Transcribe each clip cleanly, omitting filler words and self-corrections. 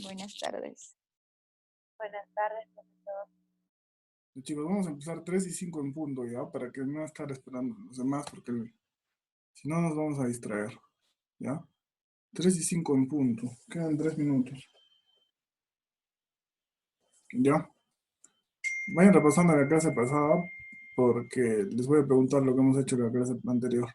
Buenas tardes. Buenas tardes, profesor. Chicos, vamos a empezar 3 y 5 en punto, ¿ya? Para que no estar esperando los demás, porque si no nos vamos a distraer, ¿ya? 3 y 5 en punto. Quedan 3 minutos. ¿Ya? Vayan repasando la clase pasada, porque les voy a preguntar lo que hemos hecho en la clase anterior.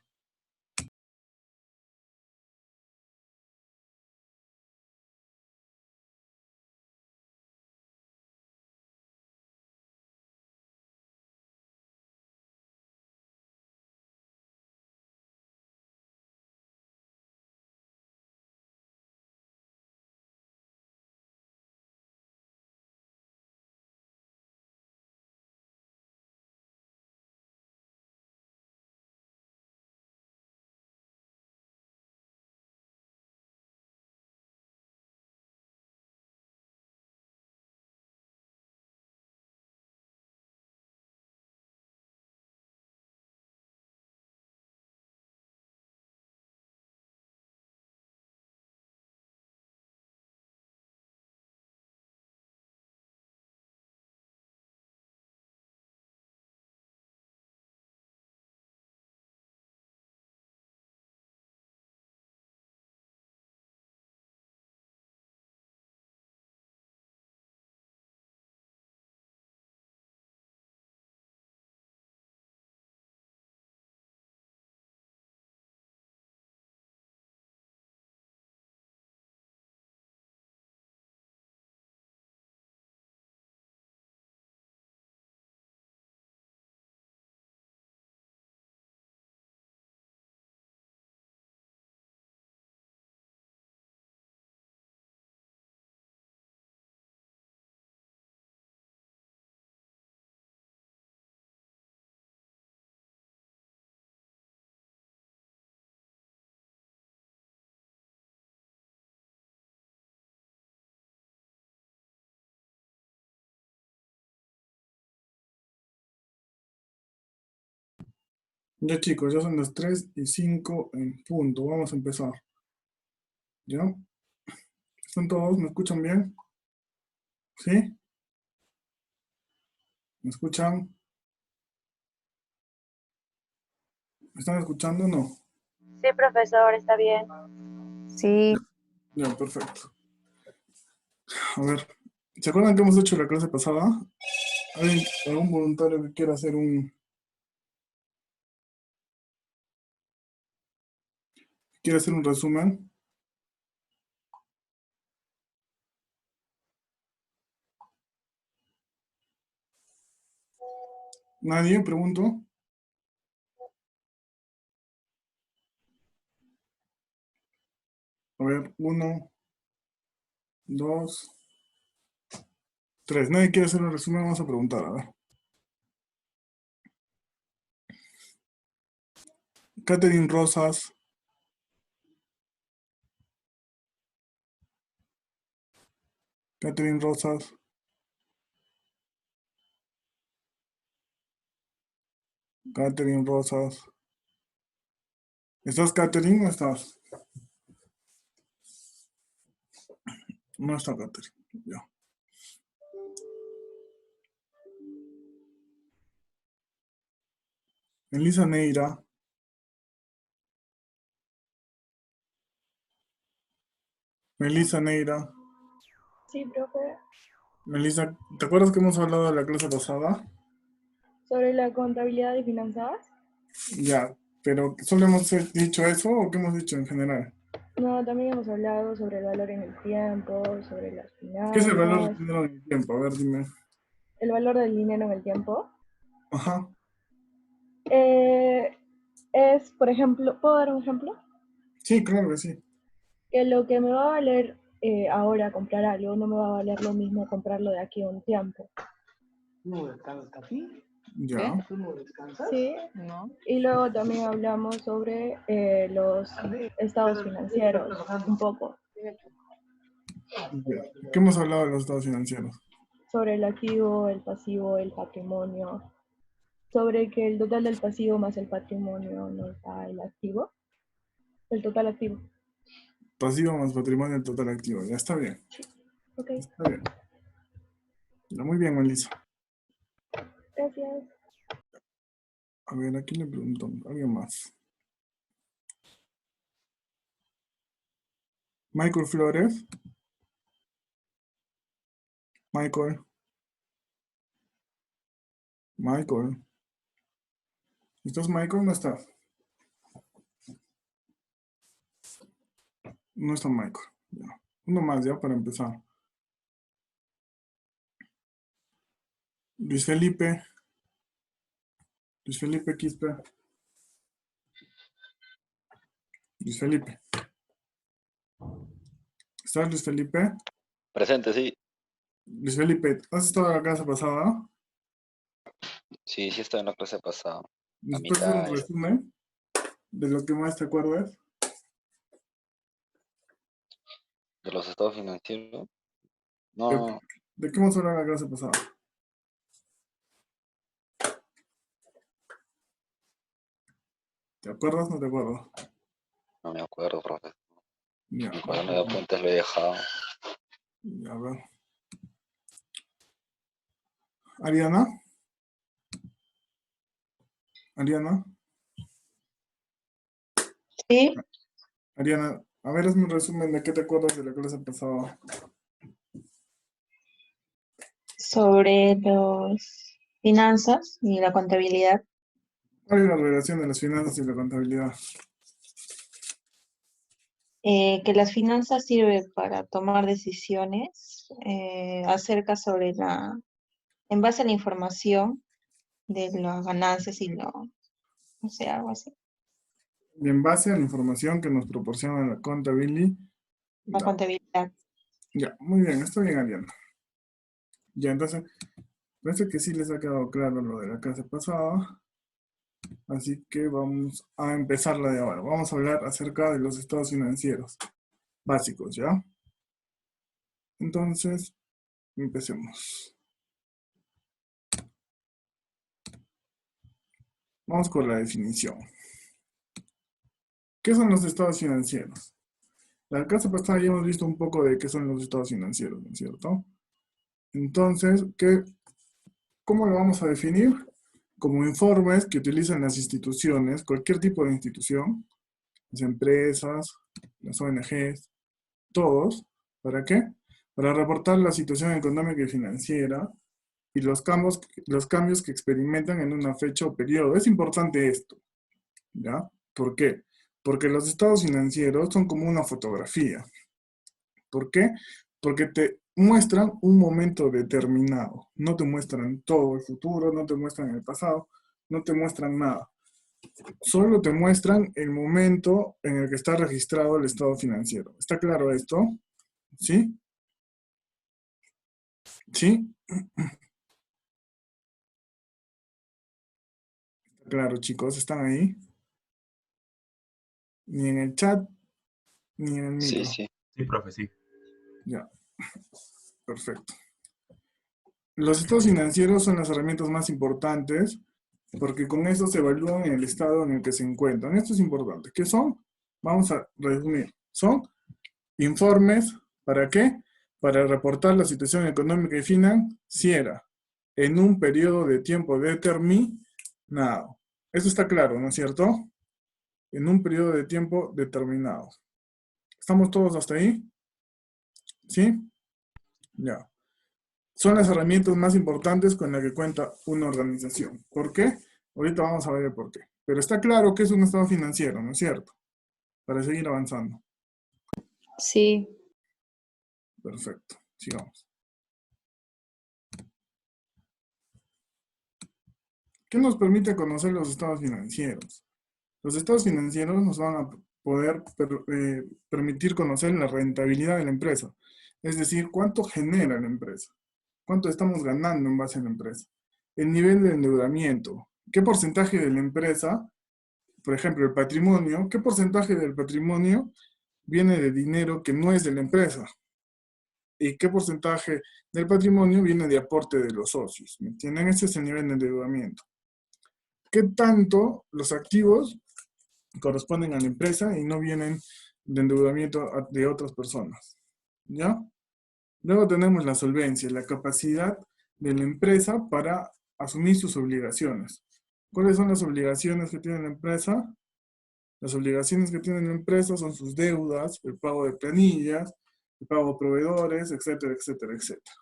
Ya chicos, ya son las 3 y 5 en punto. Vamos a empezar. ¿Ya? ¿Están todos? ¿Me escuchan bien? ¿Sí? ¿Me escuchan? ¿Me están escuchando o no? Sí, profesor, está bien. Sí, Ya, perfecto. A ver, ¿se acuerdan que hemos hecho la clase pasada? ¿Hay algún voluntario que quiera hacer un resumen? ¿Nadie? Pregunto. A ver, 1, 2, 3. ¿Nadie quiere hacer un resumen? Vamos a preguntar, a ver. Catherine Rosas. Catherine Rosas. Catherine Rosas. ¿Estás, Catherine, o no estás? No está Catherine. Ya. Elisa Neira. Melissa Neira. Sí, profe. Melissa, ¿te acuerdas que hemos hablado de la clase pasada? ¿Sobre la contabilidad y finanzas? Ya, pero ¿solo hemos dicho eso o qué hemos dicho en general? No, también hemos hablado sobre el valor en el tiempo, sobre las ¿Qué es el valor del finanzas, dinero en el tiempo? A ver, dime. el valor del dinero en el tiempo. Ajá. Es, por ejemplo, ¿puedo dar un ejemplo? Sí, claro que sí. Que lo que me va a valer ahora comprar algo no me va a valer lo mismo comprarlo de aquí a un tiempo. ¿No descansas, Capi? Ya. ¿Tú no descansas? Sí. no. Y luego también hablamos sobre los estados financieros, un poco, Ya. ¿Qué hemos hablado de los estados financieros? sobre el activo, el pasivo, el patrimonio, sobre que el total del pasivo más el patrimonio nos da el activo, el total activo. Pasivo más patrimonio total activo. Ya está bien. Ok, Está bien. Ya, muy bien, Melissa. gracias. A ver, aquí le pregunto, ¿alguien más? Michael Flores. Michael. Michael. ¿Estás, Michael? No estás. No está Michael. Ya. Uno más ya para empezar. Luis Felipe. Luis Felipe Quispe. Luis Felipe. ¿Estás, Luis Felipe? Presente, sí. Luis Felipe, ¿has estado en la clase pasada? Sí, sí estaba en la clase pasada. ¿Nos A puedes hacer un mitad, resumen de lo que más te acuerdas? de los estados financieros. ¿De, No, de qué hemos hablado en la clase pasada? ¿Te acuerdas o no te acuerdas? no me acuerdo, profesor. Ya, Mi cuaderno de apuntes lo he dejado. a ver. Ariana. Ariana. Sí, Ariana, a ver, hazme un resumen de qué te acuerdas de la clase pasada. sobre las finanzas y la contabilidad. ¿Cuál es la relación de las finanzas y la contabilidad? Que las finanzas sirven para tomar decisiones acerca sobre en base a la información de las ganancias y no sé, algo así. Y en base a la información que nos proporciona la contabilidad. La contabilidad. Ya, muy bien, está bien, Ariana. Ya, entonces, parece que sí les ha quedado claro lo de la clase pasada. Así que vamos a empezar la de ahora. Vamos a hablar acerca de los estados financieros básicos, ¿ya? Entonces, empecemos. Vamos con la definición. ¿Qué son los estados financieros? La clase pasada ya hemos visto un poco de qué son los estados financieros, ¿no es cierto? Entonces, ¿cómo lo vamos a definir? Como informes que utilizan las instituciones, cualquier tipo de institución, las empresas, las ONGs, todos, ¿para qué? Para reportar la situación económica y financiera y los cambios que experimentan en una fecha o periodo. Es importante esto, ¿ya? ¿Por qué? Porque los estados financieros son como una fotografía. ¿Por qué? Porque te muestran un momento determinado. No te muestran todo el futuro, no te muestran el pasado, no te muestran nada. Solo te muestran el momento en el que está registrado el estado financiero. ¿Está claro esto? ¿Sí? ¿Sí? Claro, chicos, ¿están ahí? Ni en el chat, ni en el Sí, micro. sí. Sí, profe, sí. Ya, perfecto. Los estados financieros son las herramientas más importantes porque con eso se evalúan el estado en el que se encuentran. Esto es importante. ¿Qué son? Vamos a resumir. Son informes, ¿para qué? Para reportar la situación económica y financiera en un periodo de tiempo determinado. Eso está claro, ¿no es cierto? En un periodo de tiempo determinado. ¿Estamos todos hasta ahí? ¿Sí? Ya. Son las herramientas más importantes con las que cuenta una organización. ¿Por qué? Ahorita vamos a ver el por qué. Pero está claro que es un estado financiero, ¿no es cierto? Para seguir avanzando. Sí, Perfecto. Sigamos. ¿Qué nos permite conocer los estados financieros? Los estados financieros nos van a poder permitir conocer la rentabilidad de la empresa. Es decir, cuánto genera la empresa. Cuánto estamos ganando en base a la empresa. El nivel de endeudamiento. ¿Qué porcentaje de la empresa, por ejemplo, el patrimonio, qué porcentaje del patrimonio viene de dinero que no es de la empresa? ¿Y qué porcentaje del patrimonio viene de aporte de los socios? ¿Me entienden? Ese es el nivel de endeudamiento. ¿Qué tanto los activos corresponden a la empresa y no vienen de endeudamiento de otras personas? ¿Ya? Luego tenemos la solvencia, la capacidad de la empresa para asumir sus obligaciones. ¿Cuáles son las obligaciones que tiene la empresa? Las obligaciones que tiene la empresa son sus deudas, el pago de planillas, el pago de proveedores, etcétera, etcétera, etcétera.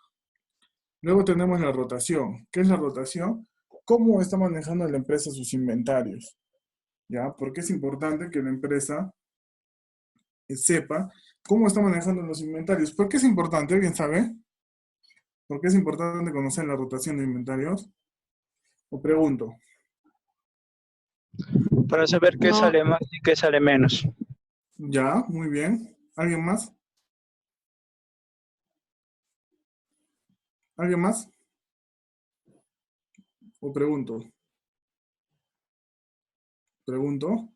Luego tenemos la rotación. ¿Qué es la rotación? ¿Cómo está manejando la empresa sus inventarios? ¿Ya? Porque es importante que la empresa sepa cómo está manejando los inventarios. ¿Por qué es importante? ¿Alguien sabe? ¿Por qué es importante conocer la rotación de inventarios? O pregunto. Para saber qué No, sale más y qué sale menos. Ya, muy bien. ¿Alguien más? ¿Alguien más? O pregunto. Pregunto.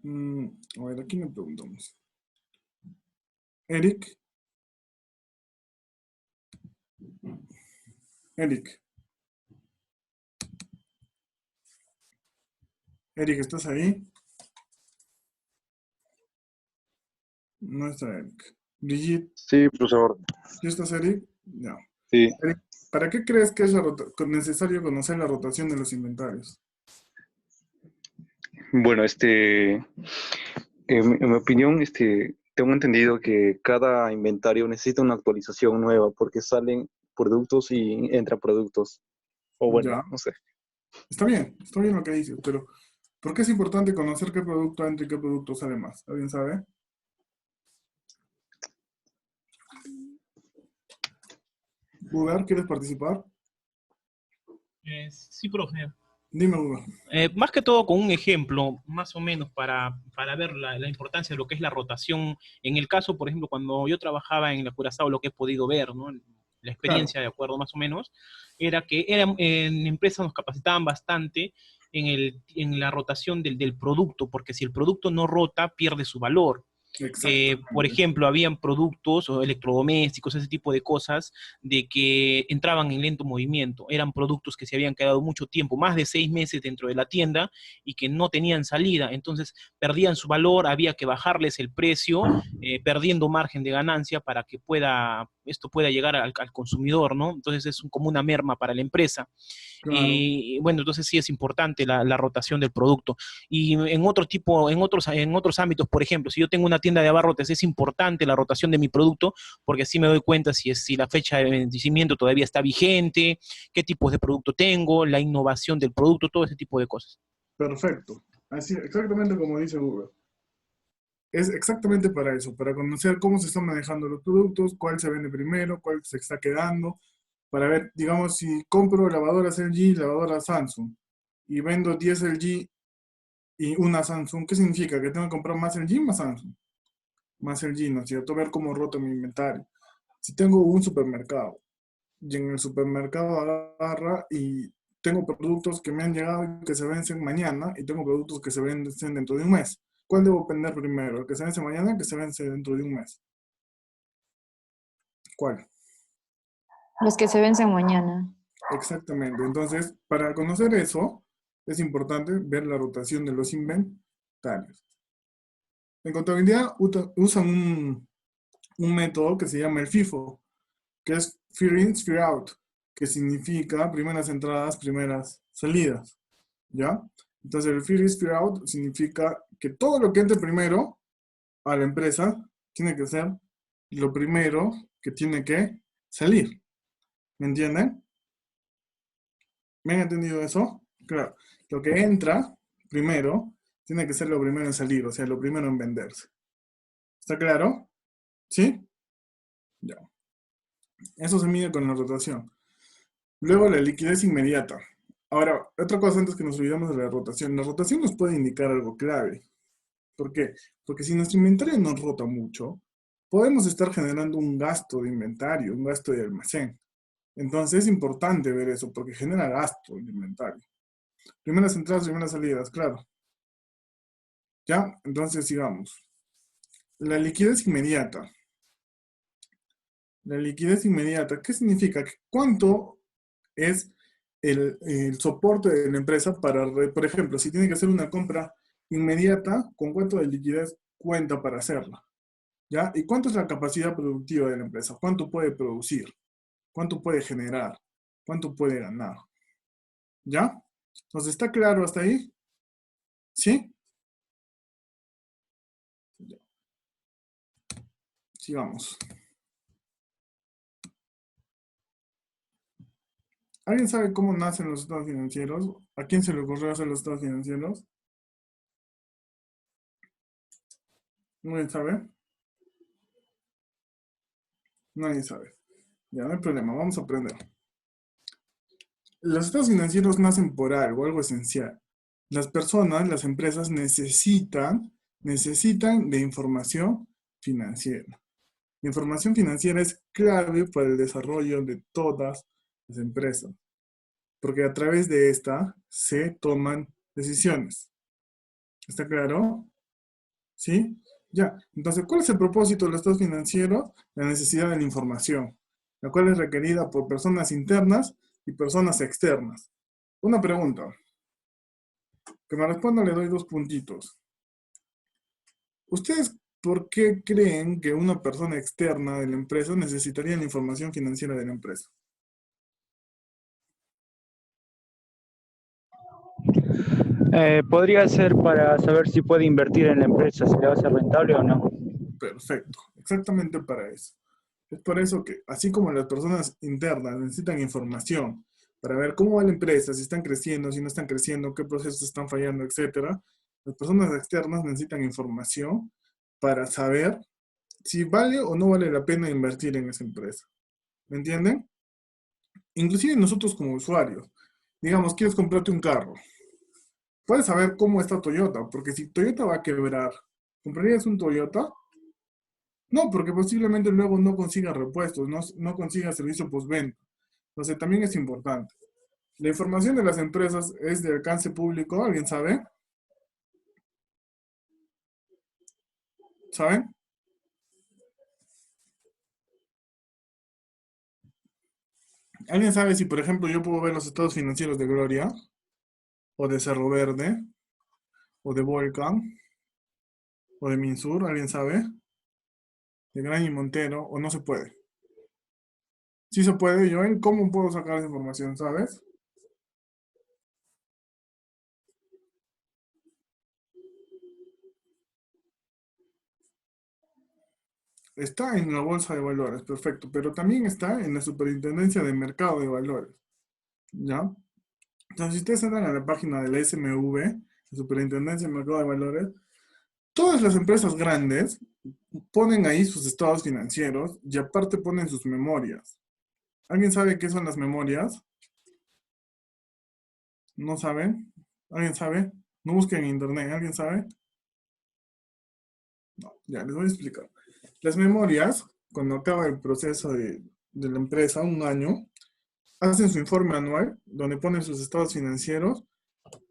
A ver, ¿a quién le preguntamos? Eric. Eric. Eric, ¿estás ahí? No está Eric. Brigitte, Sí, profesor. ¿sí estás, Eric? No. Sí. Eric, ¿para qué crees que es necesario conocer la rotación de los inventarios? Bueno, en mi opinión, tengo entendido que cada inventario necesita una actualización nueva porque salen productos y entran productos. O bueno, Ya, no sé. está bien lo que dices, pero ¿por qué es importante conocer qué producto entra y qué producto sale más? ¿Alguien sabe? Uber, ¿quieres participar? Sí, profe. Dime, Uber. Más que todo con un ejemplo, más o menos, para ver la importancia de lo que es la rotación. En el caso, por ejemplo, cuando yo trabajaba en la Curazao, lo que he podido ver, ¿no? La Claro, experiencia, de acuerdo, más o menos, era que en empresas nos capacitaban bastante en la rotación del producto, porque si el producto no rota, pierde su valor. Por exactamente. ejemplo, habían productos o electrodomésticos, ese tipo de cosas, de que entraban en lento movimiento. Eran productos que se habían quedado mucho tiempo, más de 6 meses dentro de la tienda y que no tenían salida. Entonces perdían su valor, había que bajarles el precio, perdiendo margen de ganancia para que esto pueda llegar al consumidor, ¿no? Entonces es como una merma para la empresa. Claro. Y bueno, entonces sí es importante la rotación del producto. Y en otros ámbitos, por ejemplo, si yo tengo una tienda de abarrotes, es importante la rotación de mi producto, porque así me doy cuenta si la fecha de vencimiento todavía está vigente, qué tipos de producto tengo, la innovación del producto, todo ese tipo de cosas. Perfecto. Así, exactamente como dice Uber. Es exactamente para eso, para conocer cómo se están manejando los productos, cuál se vende primero, cuál se está quedando, para ver, digamos, si compro lavadoras LG, lavadoras Samsung, y vendo 10 LG y una Samsung, ¿qué significa? Que tengo que comprar más LG, más Samsung, más LG, ¿no es cierto? Ver cómo roto mi inventario. Si tengo un supermercado, y en el supermercado agarra y tengo productos que me han llegado y que se vencen mañana, y tengo productos que se vencen dentro de un mes. ¿Cuál debo vender primero? ¿El que se vence mañana o el que se vence dentro de un mes? ¿Cuál? Los que se vencen mañana. Exactamente. Entonces, para conocer eso, es importante ver la rotación de los inventarios. En contabilidad usan un método que se llama el FIFO, que es Fear In, Fear Out, que significa primeras entradas, primeras salidas. ¿Ya? Entonces, el Fear In, Fear Out significa que todo lo que entre primero a la empresa tiene que ser lo primero que tiene que salir. ¿Me entienden? ¿Me han entendido eso? Claro. Lo que entra primero tiene que ser lo primero en salir, o sea, lo primero en venderse. ¿Está claro? ¿Sí? Ya. Eso se mide con la rotación. Luego la liquidez inmediata. Ahora, otra cosa antes que nos olvidemos de la rotación. La rotación nos puede indicar algo clave. ¿Por qué? Porque si nuestro inventario no rota mucho, podemos estar generando un gasto de inventario, un gasto de almacén. Entonces es importante ver eso porque genera gasto el inventario. Primeras entradas, primeras salidas, claro. ¿Ya? Entonces sigamos. La liquidez inmediata. La liquidez inmediata, ¿qué significa? ¿Cuánto es el soporte de la empresa para, por ejemplo, si tiene que hacer una compra inmediata, ¿con cuánto de liquidez cuenta para hacerla. ¿Ya? ¿Y cuánto es la capacidad productiva de la empresa? ¿Cuánto puede producir? ¿Cuánto puede generar? ¿Cuánto puede ganar? ¿Ya? Entonces, ¿está claro hasta ahí? ¿Sí? Ya. Sigamos. ¿Alguien sabe cómo nacen los estados financieros? ¿A quién se le ocurrió hacer los estados financieros? ¿Nadie sabe? Nadie sabe. Ya, no hay problema, vamos a aprender. Los estados financieros nacen por algo esencial. Las personas, las empresas necesitan de información financiera. La información financiera es clave para el desarrollo de todas las empresas, porque a través de esta se toman decisiones. ¿Está claro? ¿Sí? Ya. Entonces, ¿cuál es el propósito de los estados financieros? La necesidad de la información, la cual es requerida por personas internas y personas externas. Una pregunta. Que me responda le doy 2 puntitos. ¿Ustedes por qué creen que una persona externa de la empresa necesitaría la información financiera de la empresa? Podría ser para saber si puede invertir en la empresa, si le va a ser rentable o no. Perfecto, exactamente para eso. Es por eso que, así como las personas internas necesitan información para ver cómo va la empresa, si están creciendo, si no están creciendo, qué procesos están fallando, etcétera, las personas externas necesitan información para saber si vale o no vale la pena invertir en esa empresa. ¿Me entienden? Inclusive nosotros como usuarios, digamos, quieres comprarte un carro. Puedes saber cómo está Toyota, porque si Toyota va a quebrar, ¿comprarías un Toyota? No, porque posiblemente luego no consiga repuestos, no consiga servicio postventa. Entonces también es importante. La información de las empresas es de alcance público, ¿alguien sabe? ¿Saben? ¿Alguien sabe si, por ejemplo, yo puedo ver los estados financieros de Gloria, o de Cerro Verde, o de Volcan, o de Minsur? ¿Alguien sabe? De Gran y Montero, o no se puede? Sí se puede, Joel. ¿Cómo puedo sacar esa información, sabes? Está en la bolsa de valores, perfecto, pero también está en la Superintendencia de Mercado de Valores, ¿ya? Entonces, si ustedes entran a la página de la SMV, la Superintendencia de Mercado de Valores, todas las empresas grandes ponen ahí sus estados financieros y aparte ponen sus memorias. ¿Alguien sabe qué son las memorias? ¿No saben? ¿Alguien sabe? No busquen en internet, ¿alguien sabe? No, ya les voy a explicar. Las memorias, cuando acaba el proceso de la empresa, un año, hacen su informe anual, donde ponen sus estados financieros,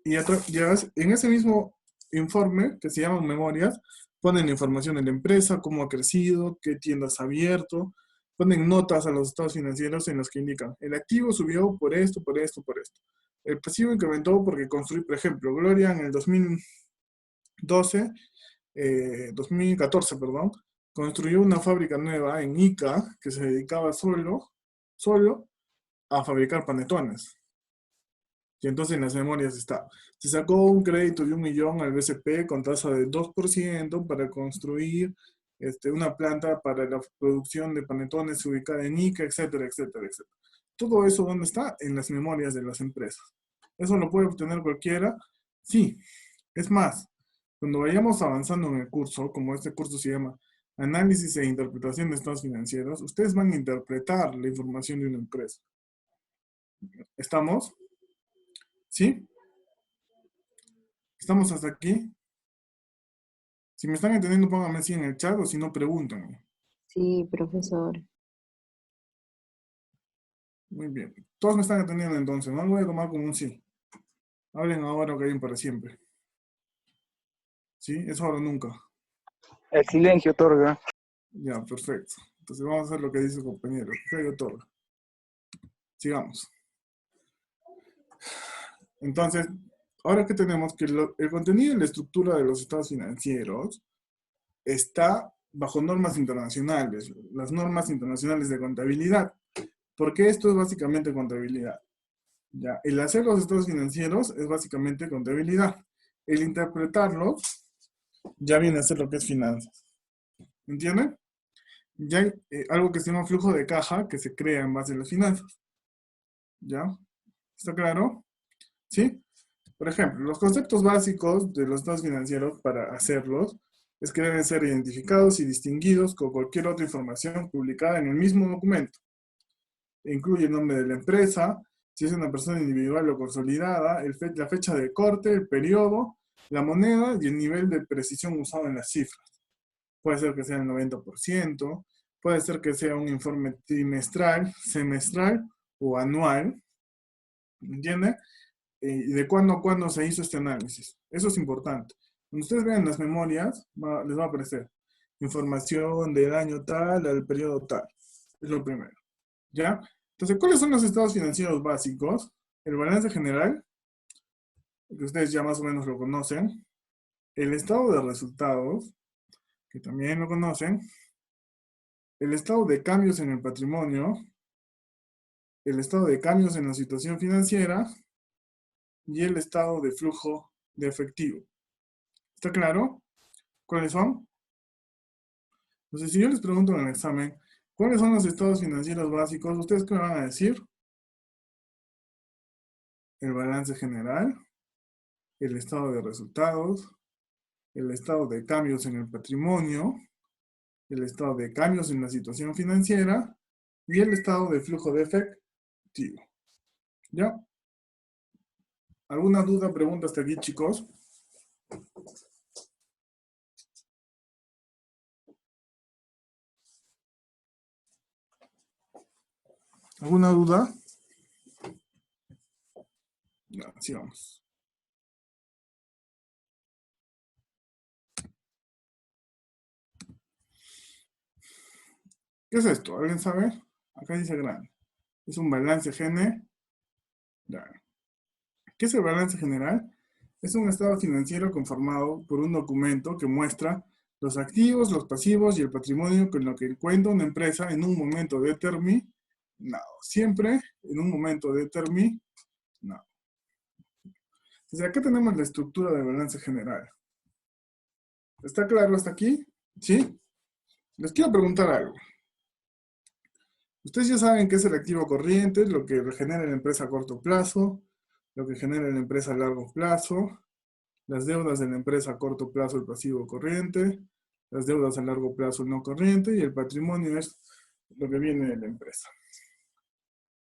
y en ese mismo informe, que se llama memorias, ponen la información de la empresa, cómo ha crecido, qué tiendas ha abierto, ponen notas a los estados financieros en los que indican, el activo subió por esto, por esto, por esto. El pasivo incrementó porque construí, por ejemplo, Gloria en el 2014, perdón, construyó una fábrica nueva en Ica que se dedicaba solo a fabricar panetones. Y entonces en las memorias está, se sacó un crédito de 1 millón al BCP con tasa de 2% para construir una planta para la producción de panetones ubicada en Ica, etcétera, etcétera, etcétera. Todo eso, ¿dónde está? En las memorias de las empresas. ¿Eso lo puede obtener cualquiera? Sí. Es más, cuando vayamos avanzando en el curso, como este curso se llama Análisis e Interpretación de Estados Financieros, ustedes van a interpretar la información de una empresa. ¿Estamos? ¿Sí? ¿Estamos hasta aquí? Si me están entendiendo, pónganme sí en el chat o si no, pregúntenme. Sí, profesor. Muy bien. Todos me están entendiendo entonces, ¿no? Lo voy a tomar como un sí. Hablen ahora o callen para siempre. ¿Sí? Es ahora o nunca. El silencio otorga. Ya, perfecto. Entonces vamos a hacer lo que dice el compañero. Que otorga. Sigamos. Entonces, ahora que tenemos que el contenido y la estructura de los estados financieros está bajo normas internacionales, las normas internacionales de contabilidad, porque esto es básicamente contabilidad. ¿Ya? El hacer los estados financieros es básicamente contabilidad. El interpretarlos ya viene a ser lo que es finanzas. ¿Entienden? Ya hay algo que se llama flujo de caja que se crea en base a las finanzas. ¿Ya? ¿Está claro? ¿Sí? Por ejemplo, los conceptos básicos de los estados financieros para hacerlos es que deben ser identificados y distinguidos con cualquier otra información publicada en el mismo documento. Incluye el nombre de la empresa, si es una persona individual o consolidada, la fecha de corte, el periodo, la moneda y el nivel de precisión usado en las cifras. Puede ser que sea el 90%, puede ser que sea un informe trimestral, semestral o anual. ¿Entiende? Y de cuándo a cuándo se hizo este análisis. Eso es importante. Cuando ustedes vean las memorias, les va a aparecer información del año tal al periodo tal. Es lo primero. ¿Ya? Entonces, ¿cuáles son los estados financieros básicos? El balance general, que ustedes ya más o menos lo conocen. El estado de resultados, que también lo conocen. El estado de cambios en el patrimonio. El estado de cambios en la situación financiera. Y el estado de flujo de efectivo. ¿Está claro? ¿Cuáles son? Entonces, si yo les pregunto en el examen, ¿cuáles son los estados financieros básicos? ¿Ustedes qué me van a decir? El balance general, el estado de resultados, el estado de cambios en el patrimonio, el estado de cambios en la situación financiera y el estado de flujo de efectivo. ¿Ya? ¿Alguna duda, pregunta hasta aquí, chicos? ¿Alguna duda? Ya, sigamos. ¿Qué es esto? ¿Alguien sabe? Acá dice grande. Es un balance general. ¿Qué es el balance general? Es un estado financiero conformado por un documento que muestra los activos, los pasivos y el patrimonio con lo que cuenta una empresa en un momento determinado. Siempre en un momento determinado. Entonces acá tenemos la estructura del balance general. ¿Está claro hasta aquí? ¿Sí? Les quiero preguntar algo. Ustedes ya saben qué es el activo corriente, lo que genera la empresa a corto plazo, lo que genera la empresa a largo plazo, las deudas de la empresa a corto plazo, el pasivo corriente, las deudas a largo plazo, el no corriente, y el patrimonio es lo que viene de la empresa.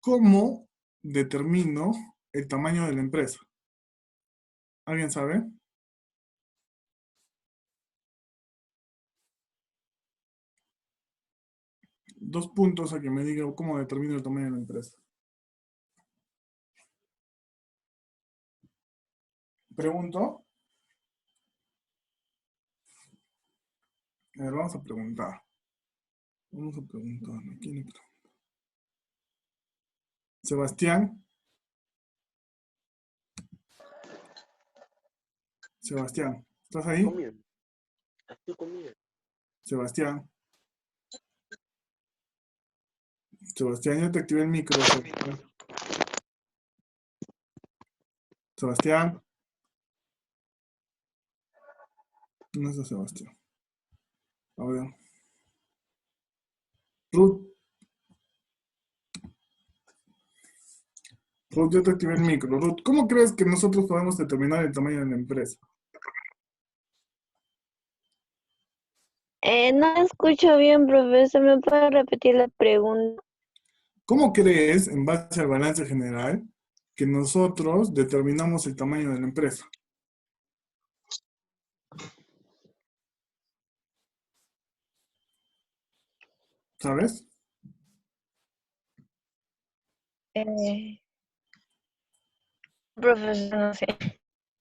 ¿Cómo determino el tamaño de la empresa? ¿Alguien sabe? Dos puntos a que me diga cómo determino el tamaño de la empresa. ¿Pregunto? A ver, vamos a preguntar. Vamos a preguntar. ¿A quién le pregunto? Sebastián. Sebastián, ¿estás ahí? Estoy comiendo. Sebastián. Sebastián, yo te activé el micro. Sebastián. No es Sebastián. A ver. Ruth. Ruth, yo te activé el micro. Ruth, ¿cómo crees que nosotros podemos determinar el tamaño de la empresa? No escucho bien, profesor. ¿Me puede repetir la pregunta? ¿Cómo crees, en base al balance general, que nosotros determinamos el tamaño de la empresa? ¿Sabes? Profesor, no sé.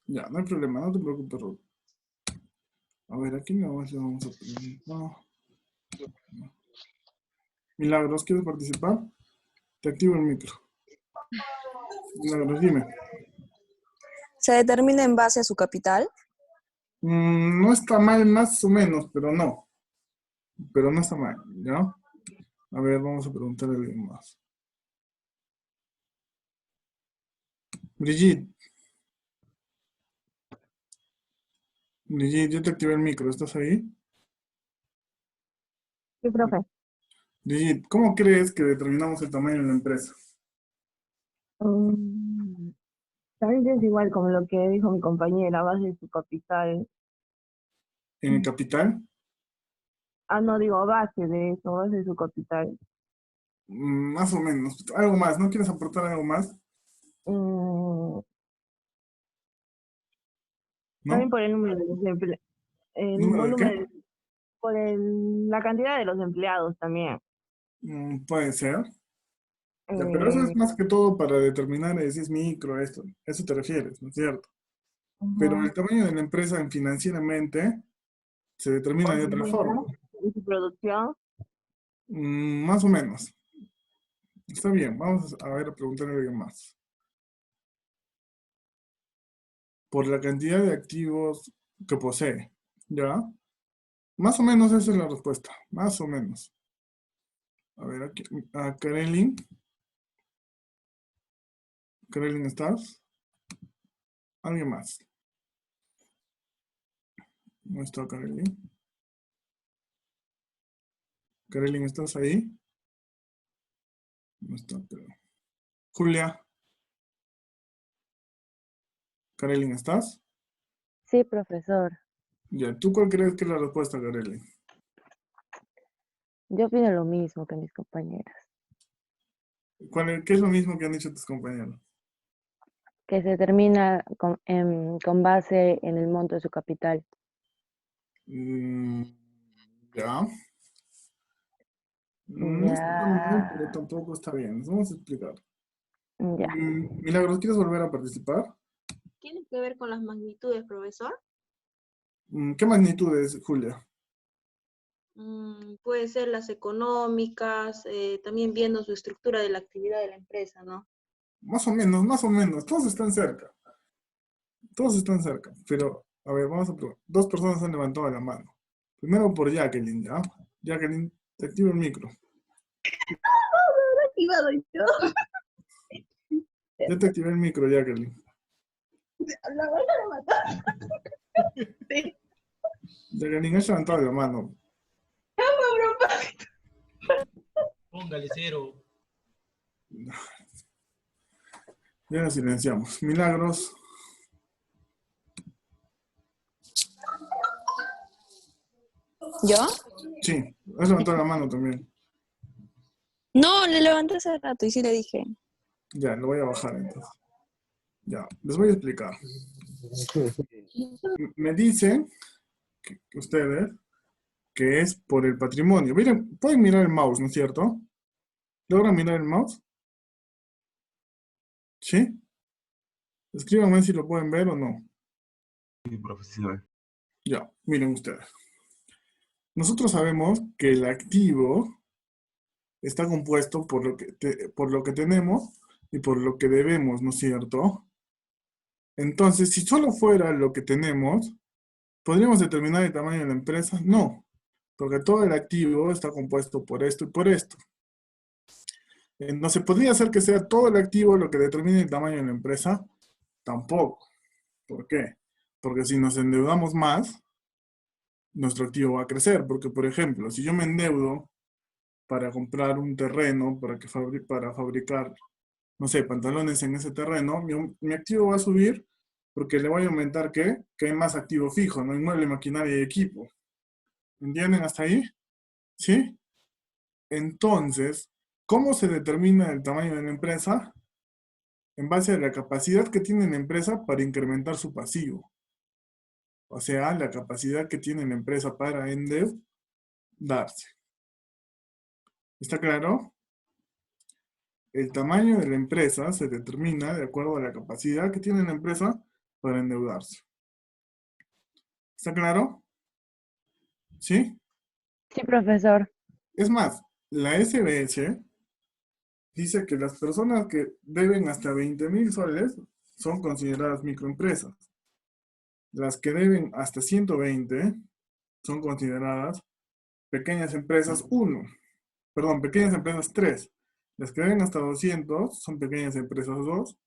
Ya, no hay problema, no te preocupes, Ruth. A ver, aquí le vamos a preguntar. Milagros, ¿quieres participar? Te activo el micro. Milagros, dime. ¿Se determina en base a su capital? No está mal, más o menos, pero no. Pero no está mal, ¿ya? A ver, vamos a preguntarle a alguien más. Brigitte. Brigitte, yo te activé el micro, ¿estás ahí? Sí, profe. Brigitte, ¿cómo crees que determinamos el tamaño de la empresa? También es igual como lo que dijo mi compañera, a base de su capital. ¿En el capital? Ah, no, digo, a base de eso, a base de su capital. Más o menos. Algo más, ¿no quieres aportar algo más? Mm, ¿No? También por el número de los el ¿Número de qué? volumen, por la cantidad de los empleados también. Puede ser. Ya, pero eso es Eh, más que todo para determinar si es micro, esto. Eso te refieres, ¿no es cierto? Pero Ujú. el tamaño de la empresa financieramente se determina Por de sus otra forma. ventas y su producción. Más o menos. Está bien, vamos a ver, a preguntarle a alguien más. Por la cantidad de activos que posee, ¿ya? Más o menos esa es la respuesta, más o menos. A ver, aquí, a Karelin. Karelin, ¿estás? ¿Alguien más? ¿No está Karelin? Karelin, ¿estás ahí? No está, pero... Julia. Karelin, ¿estás? Sí, profesor. Ya, ¿tú cuál crees que es la respuesta, Karelin? Yo opino lo mismo que mis compañeras, ¿Qué es lo mismo que han dicho tus compañeros? que se termina con base en el monto de su capital. Ya. No está mal, pero Ya, tampoco está bien. Vamos a explicar. ya. Milagros, ¿quieres volver a participar? ¿Tiene que ver con las magnitudes, profesor? ¿Qué magnitudes, Julia? Puede ser las económicas, también viendo su estructura de la actividad de la empresa, ¿no? Más o menos, más o menos. Todos están cerca. Todos están cerca. Pero, a ver, vamos a probar. Dos personas han levantado la mano. Primero por Jacqueline, ¿ya? Jacqueline, te activo el micro. Activado yo. Ya te activé el micro, Jacqueline. La van a matar. Sí. Jacqueline, has levantado la mano. Póngale cero. Ya la silenciamos. Milagros. ¿Yo? Sí, has levantado la mano también. No, le levanté hace rato y sí le dije. Ya, lo voy a bajar entonces. Ya, les voy a explicar. Me dicen que ustedes que es por el patrimonio. Miren, pueden mirar el mouse, ¿no es cierto? ¿Logran mirar el mouse? ¿Sí? Escríbanme si lo pueden ver o no. Sí, profesor. Ya, miren ustedes. Nosotros sabemos que el activo está compuesto por lo que tenemos y por lo que debemos, ¿no es cierto? Entonces, si solo fuera lo que tenemos, ¿podríamos determinar el tamaño de la empresa? No, porque todo el activo está compuesto por esto y por esto. No se podría hacer que sea todo el activo lo que determine el tamaño de la empresa. Tampoco. ¿Por qué? Porque si nos endeudamos más, nuestro activo va a crecer. Porque, por ejemplo, si yo me endeudo para comprar un terreno para fabricar, no sé, pantalones en ese terreno, mi activo va a subir porque le voy a aumentar ¿qué? Que hay más activo fijo, no inmueble, maquinaria y equipo. ¿Entienden hasta ahí? ¿Sí? Entonces, ¿cómo se determina el tamaño de la empresa? En base a la capacidad que tiene la empresa para incrementar su pasivo. O sea, la capacidad que tiene la empresa para endeudarse. ¿Está claro? El tamaño de la empresa se determina de acuerdo a la capacidad que tiene la empresa para endeudarse. ¿Está claro? ¿Sí? Sí, profesor. Es más, la SBS dice que las personas que deben hasta 20.000 soles son consideradas microempresas. Las que deben hasta 120 son consideradas pequeñas empresas 1. Perdón, pequeñas empresas 3. Las que deben hasta 200 son pequeñas empresas 2.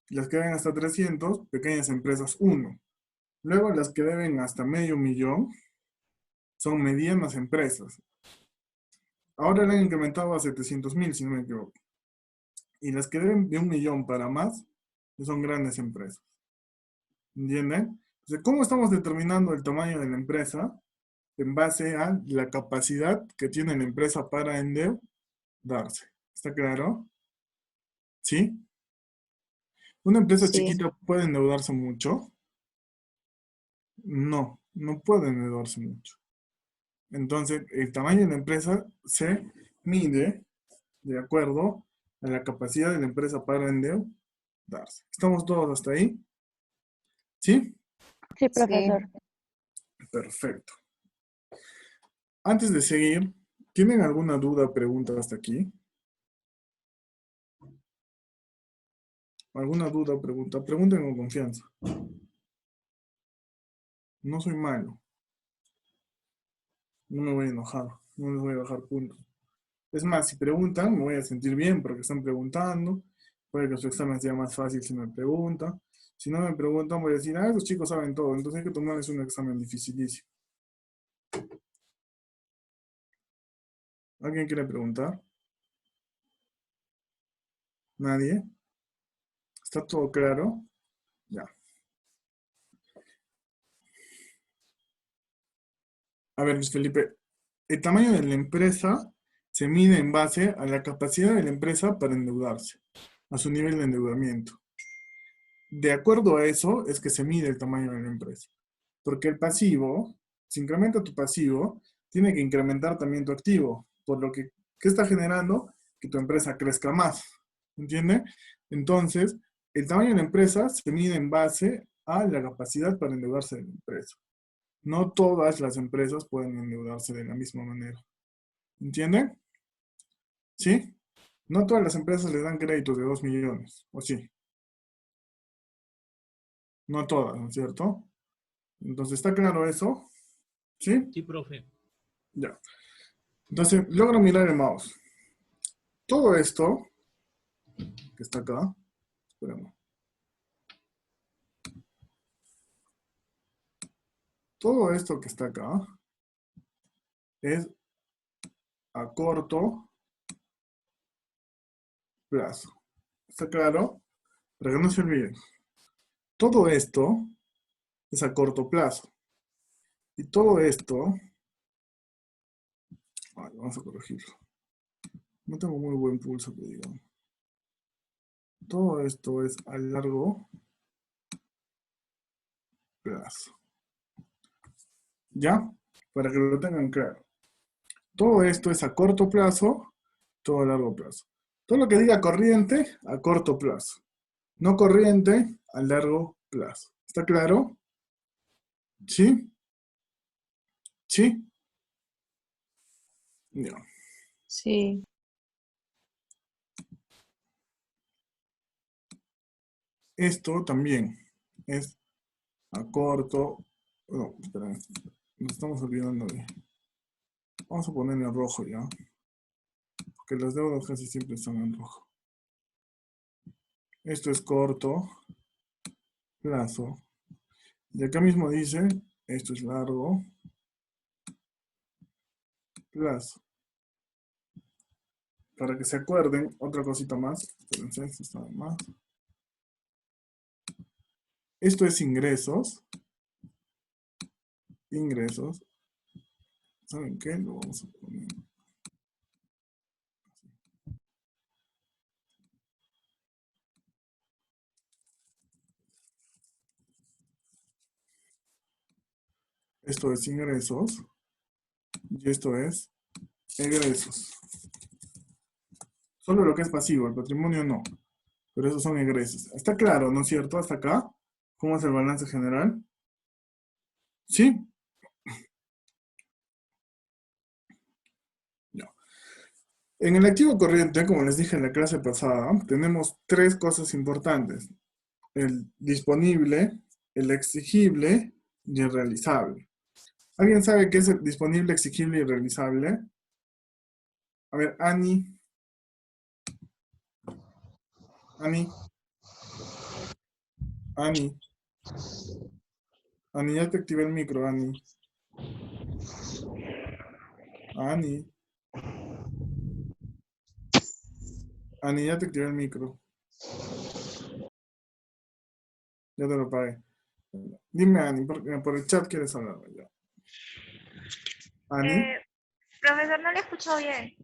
Las que deben hasta 300, pequeñas empresas 1. Luego las que deben hasta $500,000 son medianas empresas. Ahora le han incrementado a 700,000, si no me equivoco. Y las que deben de 1,000,000 para más son grandes empresas. ¿Entienden? Entonces, ¿cómo estamos determinando el tamaño de la empresa? En base a la capacidad que tiene la empresa para endeudarse. ¿Está claro? ¿Sí? ¿Una empresa Sí. chiquita puede endeudarse mucho? No, no puede endeudarse mucho. Entonces, el tamaño de la empresa se mide de acuerdo a la capacidad de la empresa para endeudarse. ¿Estamos todos hasta ahí? ¿Sí? Sí, profesor. Perfecto. Antes de seguir, ¿tienen alguna duda o pregunta hasta aquí? ¿Alguna duda o pregunta? Pregunten con confianza. No soy malo. No me voy a enojar. No les voy a bajar puntos. Es más, si preguntan, me voy a sentir bien porque están preguntando. Puede que su examen sea más fácil si me preguntan. Si no me preguntan, voy a decir, esos chicos saben todo. Entonces hay que tomarles un examen dificilísimo. ¿Alguien quiere preguntar? ¿Nadie? ¿Está todo claro? Ya. A ver, Luis Felipe, el tamaño de la empresa se mide en base a la capacidad de la empresa para endeudarse, a su nivel de endeudamiento. De acuerdo a eso es que se mide el tamaño de la empresa. Porque el pasivo, si incrementa tu pasivo, tiene que incrementar también tu activo. Por lo que, ¿qué está generando? Que tu empresa crezca más. ¿Entiende? Entonces, el tamaño de la empresa se mide en base a la capacidad para endeudarse de la empresa. No todas las empresas pueden endeudarse de la misma manera. ¿Entienden? ¿Sí? No todas las empresas les dan créditos de 2 millones, ¿o sí? No todas, ¿no es cierto? Entonces, ¿está claro eso? ¿Sí? Sí, profe. Ya. Entonces, logro mirar el mouse. Todo esto, que está acá, espérame. Todo esto que está acá es a corto plazo. ¿Está claro? Para que no se olviden. Todo esto es a corto plazo. Y todo esto, vamos a corregirlo. No tengo muy buen pulso, que digamos. Todo esto es a largo plazo. ¿Ya? Para que lo tengan claro. Todo esto es a corto plazo, todo a largo plazo. Todo lo que diga corriente, a corto plazo. No corriente, a largo plazo. ¿Está claro? ¿Sí? ¿Sí? Ya. Sí. Esto también es a corto. No, espera, nos estamos olvidando de. Vamos a ponerle en rojo ya. Porque las deudas casi siempre están en rojo. Esto es corto plazo. Y acá mismo dice, esto es largo plazo. Para que se acuerden, otra cosita más. Espérense, esto está de más. Esto es ingresos. Ingresos. ¿Saben qué? Lo vamos a poner. Esto es ingresos. Y esto es egresos. Solo lo que es pasivo, el patrimonio no. Pero esos son egresos. Está claro, ¿no es cierto? Hasta acá. ¿Cómo es el balance general? ¿Sí? No. En el activo corriente, como les dije en la clase pasada, tenemos tres cosas importantes. El disponible, el exigible y el realizable. ¿Alguien sabe qué es el disponible, exigible y realizable? A ver, Ani. Ani. Ani. Ani, ya te activé el micro, Ani. Ani. Ani, ya te activé el micro. Ya te lo pagué. Dime, Ani, por el chat quieres hablar. Ya. Ani. Profesor, no le escucho bien.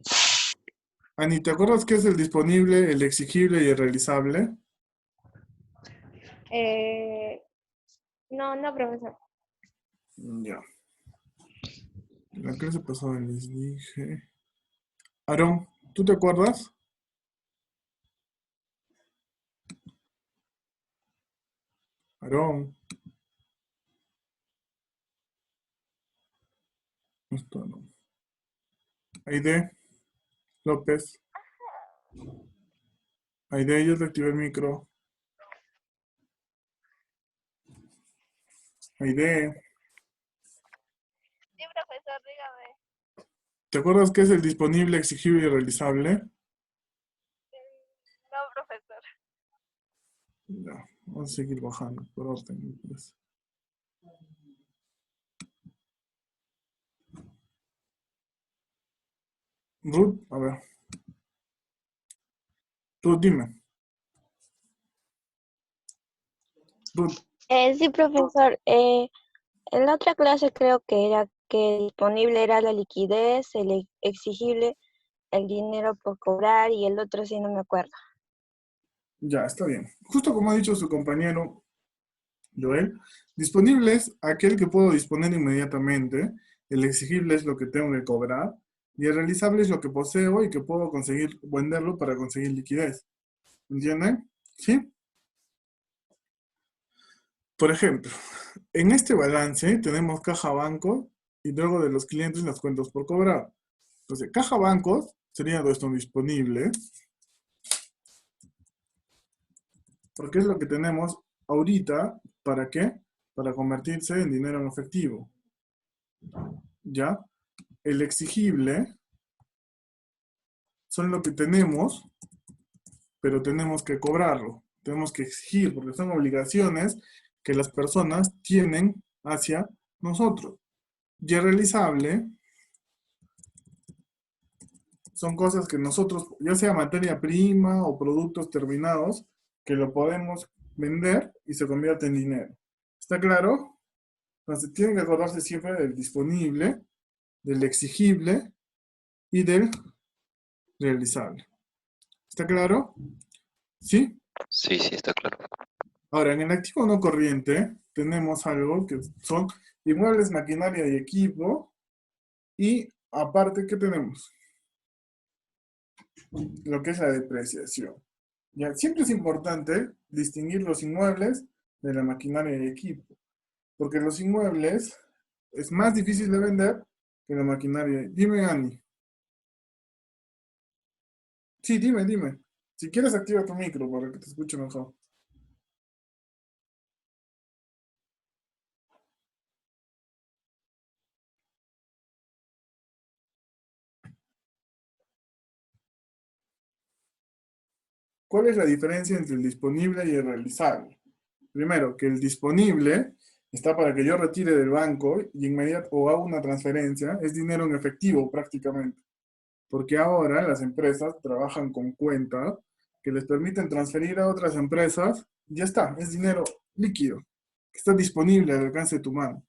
Ani, ¿te acuerdas qué es el disponible, el exigible y el realizable? No, profesor. Ya. La clase pasada les dije. Aarón, ¿tú te acuerdas? Aarón. Esto no. Aide. López. Aide, yo te activé el micro. Aide. Sí, profesor, dígame. ¿Te acuerdas qué es el disponible, exigible y realizable? No, profesor. Ya, vamos a seguir bajando por orden. Pues. Ruth, a ver. Ruth, dime. Ruth. Sí, profesor. En la otra clase creo que era que el disponible era la liquidez, el exigible, el dinero por cobrar y el otro sí no me acuerdo. Ya, está bien. Justo como ha dicho su compañero Joel, disponible es aquel que puedo disponer inmediatamente, el exigible es lo que tengo que cobrar, y el realizable es lo que poseo y que puedo conseguir venderlo para conseguir liquidez. ¿Entienden? ¿Sí? Por ejemplo, en este balance tenemos caja banco y luego de los clientes las cuentas por cobrar. Entonces, caja bancos sería esto disponible, porque es lo que tenemos ahorita, ¿para qué? Para convertirse en dinero en efectivo. ¿Ya? El exigible son lo que tenemos, pero tenemos que cobrarlo. Tenemos que exigir, porque son obligaciones que las personas tienen hacia nosotros. Y el realizable son cosas que nosotros, ya sea materia prima o productos terminados, que lo podemos vender y se convierte en dinero. ¿Está claro? Entonces tienen que acordarse siempre del disponible, del exigible y del realizable. ¿Está claro? ¿Sí? Sí, sí, está claro. Ahora, en el activo no corriente tenemos algo que son inmuebles, maquinaria y equipo. Y aparte, ¿qué tenemos? Lo que es la depreciación. Ya, siempre es importante distinguir los inmuebles de la maquinaria y equipo. Porque los inmuebles es más difícil de vender que la maquinaria. Dime, Ani. Sí, dime. Si quieres, activa tu micro para que te escuche mejor. ¿Cuál es la diferencia entre el disponible y el realizable? Primero, que el disponible está para que yo retire del banco y inmediato o haga una transferencia, es dinero en efectivo prácticamente. Porque ahora las empresas trabajan con cuentas que les permiten transferir a otras empresas, y ya está, es dinero líquido, que está disponible al alcance de tu mano.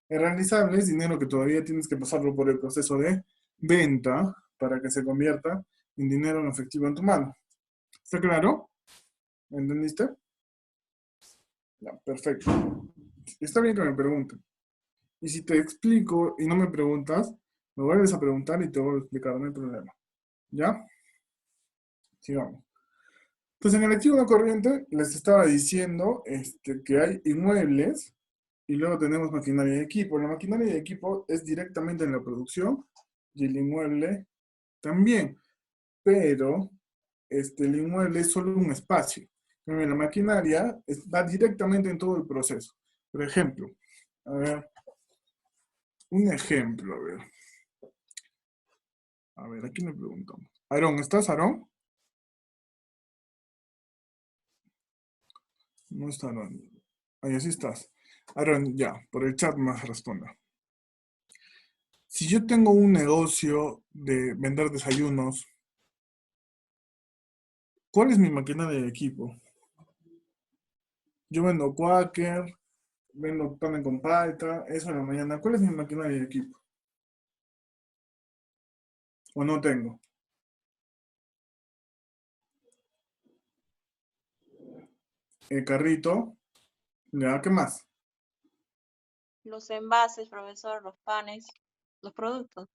El realizable es dinero que todavía tienes que pasarlo por el proceso de venta para que se convierta en dinero en efectivo en tu mano. ¿Está claro? ¿Entendiste? Ya, perfecto. Está bien que me pregunten. Y si te explico y no me preguntas, me vuelves a preguntar y te vuelvo a explicar, no hay problema. ¿Ya? Sigamos. Entonces, en el activo no corriente les estaba diciendo que hay inmuebles y luego tenemos maquinaria y equipo. La maquinaria y equipo es directamente en la producción y el inmueble también. Pero el inmueble es solo un espacio. La maquinaria va directamente en todo el proceso. Por ejemplo, a ver, un ejemplo, a ver. A ver, ¿a quién le preguntamos? Aarón, ¿estás, Aarón? No está Aarón. Ahí sí estás. Aarón, ya, por el chat más responda. Si yo tengo un negocio de vender desayunos, ¿cuál es mi maquinaria de equipo? Yo vendo Quaker, vendo pan con palta, eso en la mañana. ¿Cuál es mi maquinaria de equipo? ¿O no tengo? El carrito. ¿Ya? ¿Qué más? Los envases, profesor, los panes, los productos.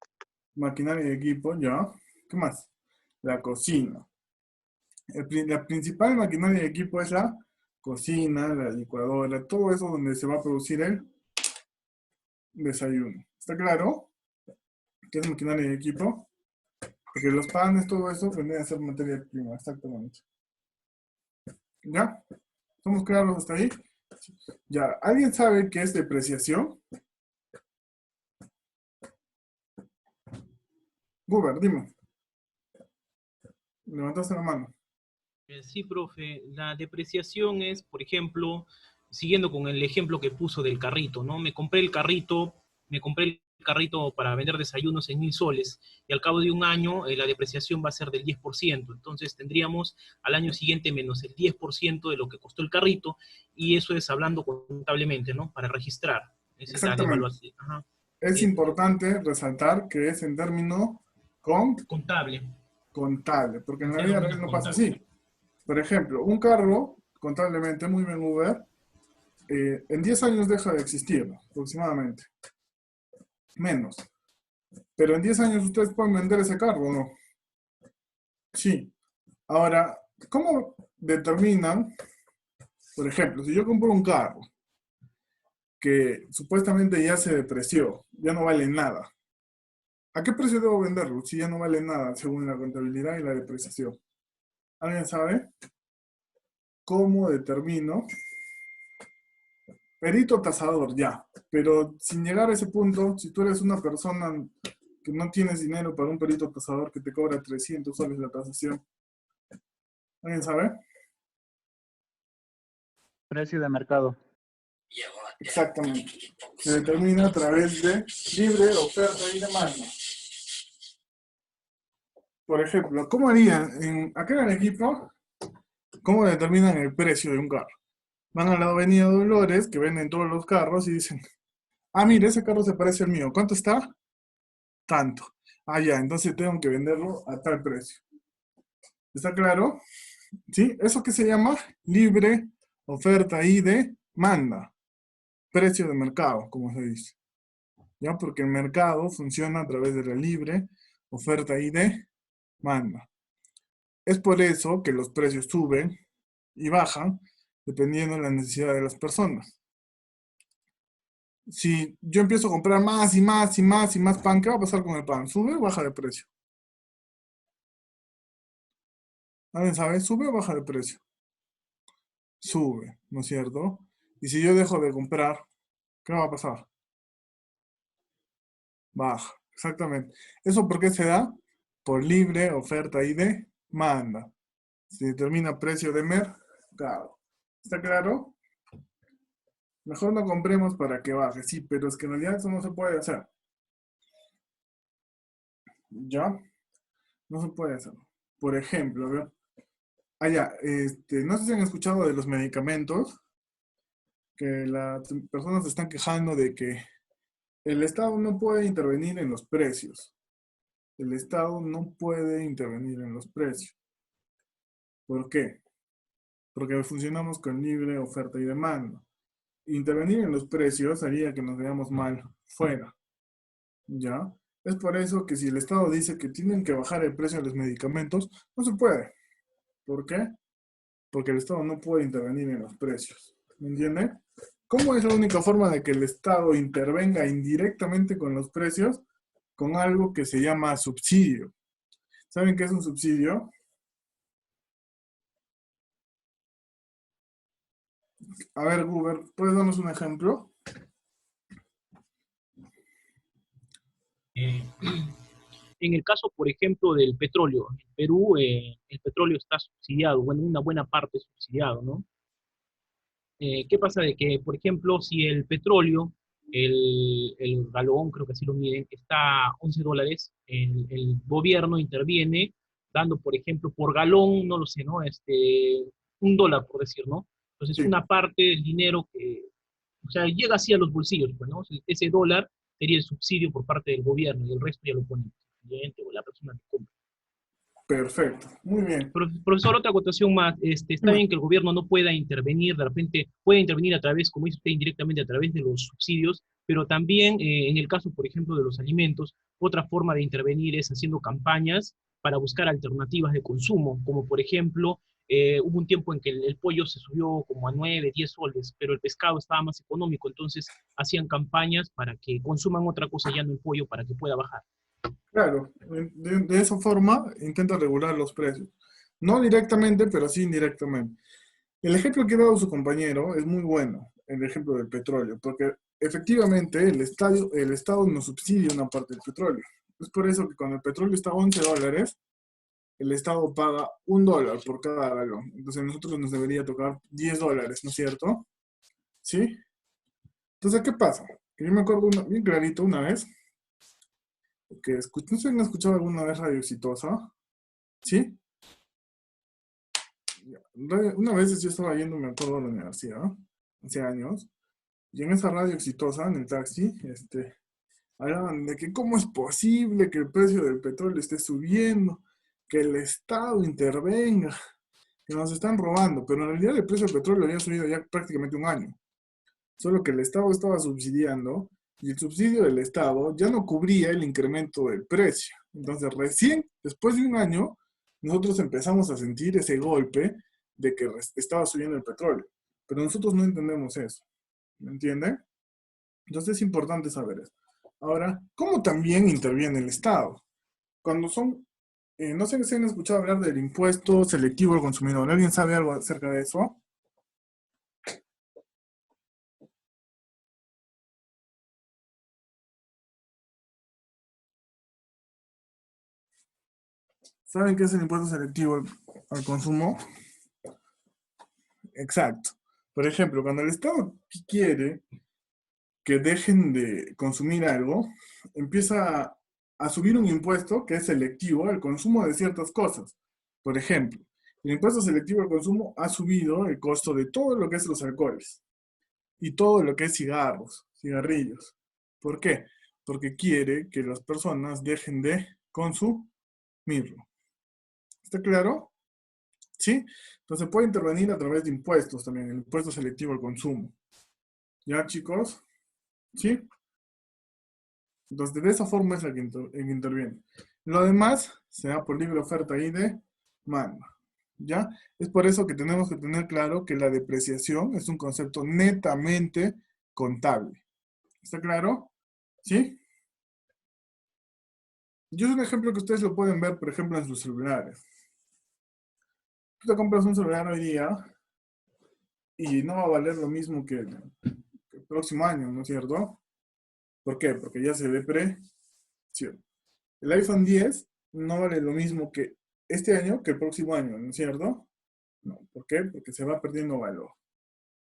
Maquinaria de equipo, ¿ya? ¿Qué más? La cocina. La principal maquinaria de equipo es la cocina, la licuadora, todo eso donde se va a producir el desayuno. ¿Está claro? ¿Qué es maquinaria de equipo? Porque los panes, todo eso, vendría a ser materia prima, exactamente. ¿Ya? ¿Estamos claros hasta ahí? Ya. ¿Alguien sabe qué es depreciación? Guber, dime. Levantaste la mano. Sí, profe, la depreciación es, por ejemplo, siguiendo con el ejemplo que puso del carrito, ¿no? Me compré el carrito para vender desayunos en 1.000 soles y al cabo de un año la depreciación va a ser del 10%. Entonces tendríamos al año siguiente menos el 10% de lo que costó el carrito y eso es hablando contablemente, ¿no? Para registrar. Esa es la Exactamente. devaluación. Ajá. Es importante resaltar que es en término contable, porque en la vida real no pasa así. Por ejemplo, un carro, contablemente, muy bien Uber, en 10 años deja de existir, aproximadamente. Menos. Pero en 10 años ustedes pueden vender ese carro, ¿o no? Sí. Ahora, ¿cómo determinan, por ejemplo, si yo compro un carro que supuestamente ya se depreció, ya no vale nada, ¿a qué precio debo venderlo si ya no vale nada según la contabilidad y la depreciación? ¿Alguien sabe? ¿Cómo determino? Perito tasador, ya. Pero sin llegar a ese punto, si tú eres una persona que no tienes dinero para un perito tasador que te cobra 300 soles la tasación, ¿alguien sabe? Precio de mercado. Exactamente. Se determina a través de libre oferta y demanda. Por ejemplo, ¿cómo harían? Acá en el equipo, ¿cómo determinan el precio de un carro? Van a la avenida Dolores, que venden todos los carros, y dicen, ah, mire, ese carro se parece al mío. ¿Cuánto está? Tanto. Ah, ya, entonces tengo que venderlo a tal precio. ¿Está claro? ¿Sí? ¿Eso qué se llama? Libre oferta y demanda. Precio de mercado, como se dice. ¿Ya? Porque el mercado funciona a través de la libre oferta y demanda. Es por eso que los precios suben y bajan dependiendo de la necesidad de las personas. Si yo empiezo a comprar más y más y más y más pan, ¿qué va a pasar con el pan? ¿Sube o baja de precio? ¿Alguien sabe? ¿Sube o baja de precio? Sube, ¿no es cierto? Y si yo dejo de comprar, ¿qué va a pasar? Baja, exactamente. ¿Eso por qué se da? Por libre oferta y demanda. Se determina precio de mercado. ¿Está claro? Mejor no compremos para que baje, sí, pero es que en realidad eso no se puede hacer. ¿Ya? No se puede hacer. Por ejemplo, a ver. No sé si han escuchado de los medicamentos, que las personas se están quejando de que el Estado no puede intervenir en los precios. El Estado no puede intervenir en los precios. ¿Por qué? Porque funcionamos con libre oferta y demanda. Intervenir en los precios haría que nos veamos mal fuera. ¿Ya? Es por eso que si el Estado dice que tienen que bajar el precio de los medicamentos, no se puede. ¿Por qué? Porque el Estado no puede intervenir en los precios. ¿Me entiende? ¿Cómo es la única forma de que el Estado intervenga indirectamente con los precios? Con algo que se llama subsidio. ¿Saben qué es un subsidio? A ver, Guber, ¿puedes darnos un ejemplo? Eh, En el caso, por ejemplo, del petróleo, en Perú el petróleo está subsidiado, bueno, una buena parte subsidiado, ¿no? ¿Qué pasa de que, por ejemplo, si el petróleo, el galón, creo que así lo miden, está a $11, el gobierno interviene dando, por ejemplo, por galón, no lo sé, ¿no? $1, por decir, ¿no? Entonces, Sí. una parte del dinero que, o sea, llega así a los bolsillos, pues, ¿no? Ese dólar sería el subsidio por parte del gobierno y el resto ya lo pone el cliente o la persona que compra. Perfecto, muy bien. Profesor, otra acotación más. Está bien que el gobierno no pueda intervenir, de repente puede intervenir a través, como dice usted, indirectamente a través de los subsidios, pero también en el caso, por ejemplo, de los alimentos, otra forma de intervenir es haciendo campañas para buscar alternativas de consumo, como por ejemplo, hubo un tiempo en que el pollo se subió como a 9, 10 soles, pero el pescado estaba más económico, entonces hacían campañas para que consuman otra cosa, ya no el pollo, para que pueda bajar. Claro, de esa forma intenta regular los precios. No directamente, pero sí indirectamente. El ejemplo que ha dado su compañero es muy bueno, el ejemplo del petróleo, porque efectivamente el Estado nos subsidia una parte del petróleo. Es por eso que cuando el petróleo está a $11, el Estado paga $1 por cada galón. Entonces a nosotros nos debería tocar $10, ¿no es cierto? ¿Sí? Entonces, ¿qué pasa? Que yo me acuerdo bien clarito una vez, que no sé si han escuchado alguna vez Radio Exitosa, ¿sí? Una vez yo estaba yendo, me acuerdo, a la universidad, hace años, y en esa Radio Exitosa, en el taxi, hablaban de que cómo es posible que el precio del petróleo esté subiendo, que el Estado intervenga, que nos están robando, pero en realidad el precio del petróleo había subido ya prácticamente un año, solo que el Estado estaba subsidiando, y el subsidio del Estado ya no cubría el incremento del precio. Entonces recién, después de un año, nosotros empezamos a sentir ese golpe de que estaba subiendo el petróleo. Pero nosotros no entendemos eso. ¿Me entienden? Entonces es importante saber eso. Ahora, ¿cómo también interviene el Estado? Cuando son, no sé si han escuchado hablar del impuesto selectivo al consumidor. ¿Alguien sabe algo acerca de eso? ¿Saben qué es el impuesto selectivo al consumo? Exacto. Por ejemplo, cuando el Estado quiere que dejen de consumir algo, empieza a subir un impuesto que es selectivo al consumo de ciertas cosas. Por ejemplo, el impuesto selectivo al consumo ha subido el costo de todo lo que es los alcoholes y todo lo que es cigarros, cigarrillos. ¿Por qué? Porque quiere que las personas dejen de consumirlo. ¿Está claro? ¿Sí? Entonces puede intervenir a través de impuestos también, el impuesto selectivo al consumo. ¿Ya, chicos? ¿Sí? Entonces, de esa forma es la que interviene. Lo demás se da por libre oferta y demanda. ¿Ya? Es por eso que tenemos que tener claro que la depreciación es un concepto netamente contable. ¿Está claro? ¿Sí? Yo es un ejemplo que ustedes lo pueden ver, por ejemplo, en sus celulares. Tú te compras un celular hoy día y no va a valer lo mismo que el próximo año, ¿no es cierto? ¿Por qué? Porque ya se depreció. El iPhone 10 no vale lo mismo que este año que el próximo año, ¿no es cierto? No, ¿por qué? Porque se va perdiendo valor.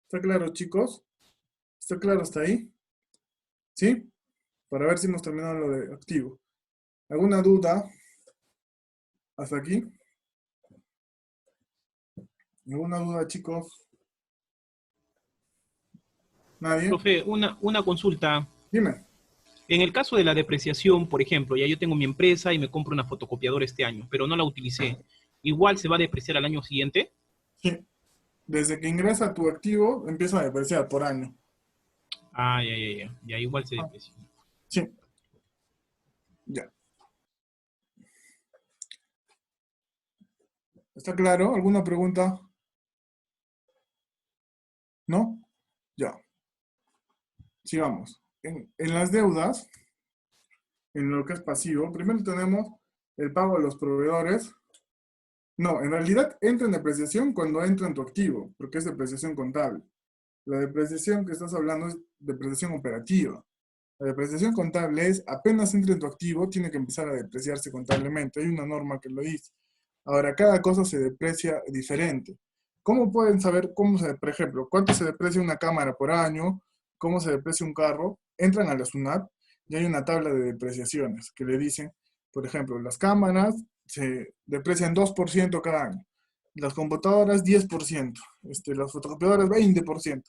¿Está claro, chicos? ¿Está claro hasta ahí? ¿Sí? Para ver si hemos terminado lo de activo. ¿Alguna duda hasta aquí? ¿Alguna duda, chicos? ¿Nadie? Profe, una consulta. Dime. En el caso de la depreciación, por ejemplo, ya yo tengo mi empresa y me compro una fotocopiadora este año, pero no la utilicé. ¿Igual se va a depreciar al año siguiente? Sí. Desde que ingresa tu activo, empieza a depreciar por año. Ah, ya, igual se deprecia. Sí. Ya. ¿Está claro? ¿Alguna pregunta? ¿No? Ya. Sigamos. En las deudas, en lo que es pasivo, primero tenemos el pago a los proveedores. No, en realidad entra en depreciación cuando entra en tu activo, porque es depreciación contable. La depreciación que estás hablando es depreciación operativa. La depreciación contable es, apenas entre en tu activo, tiene que empezar a depreciarse contablemente. Hay una norma que lo dice. Ahora, cada cosa se deprecia diferente. ¿Cómo pueden saber por ejemplo, cuánto se deprecia una cámara por año? ¿Cómo se deprecia un carro? Entran a la SUNAT y hay una tabla de depreciaciones que le dicen, por ejemplo, las cámaras se deprecian 2% cada año. Las computadoras 10%. Las fotocopiadoras 20%.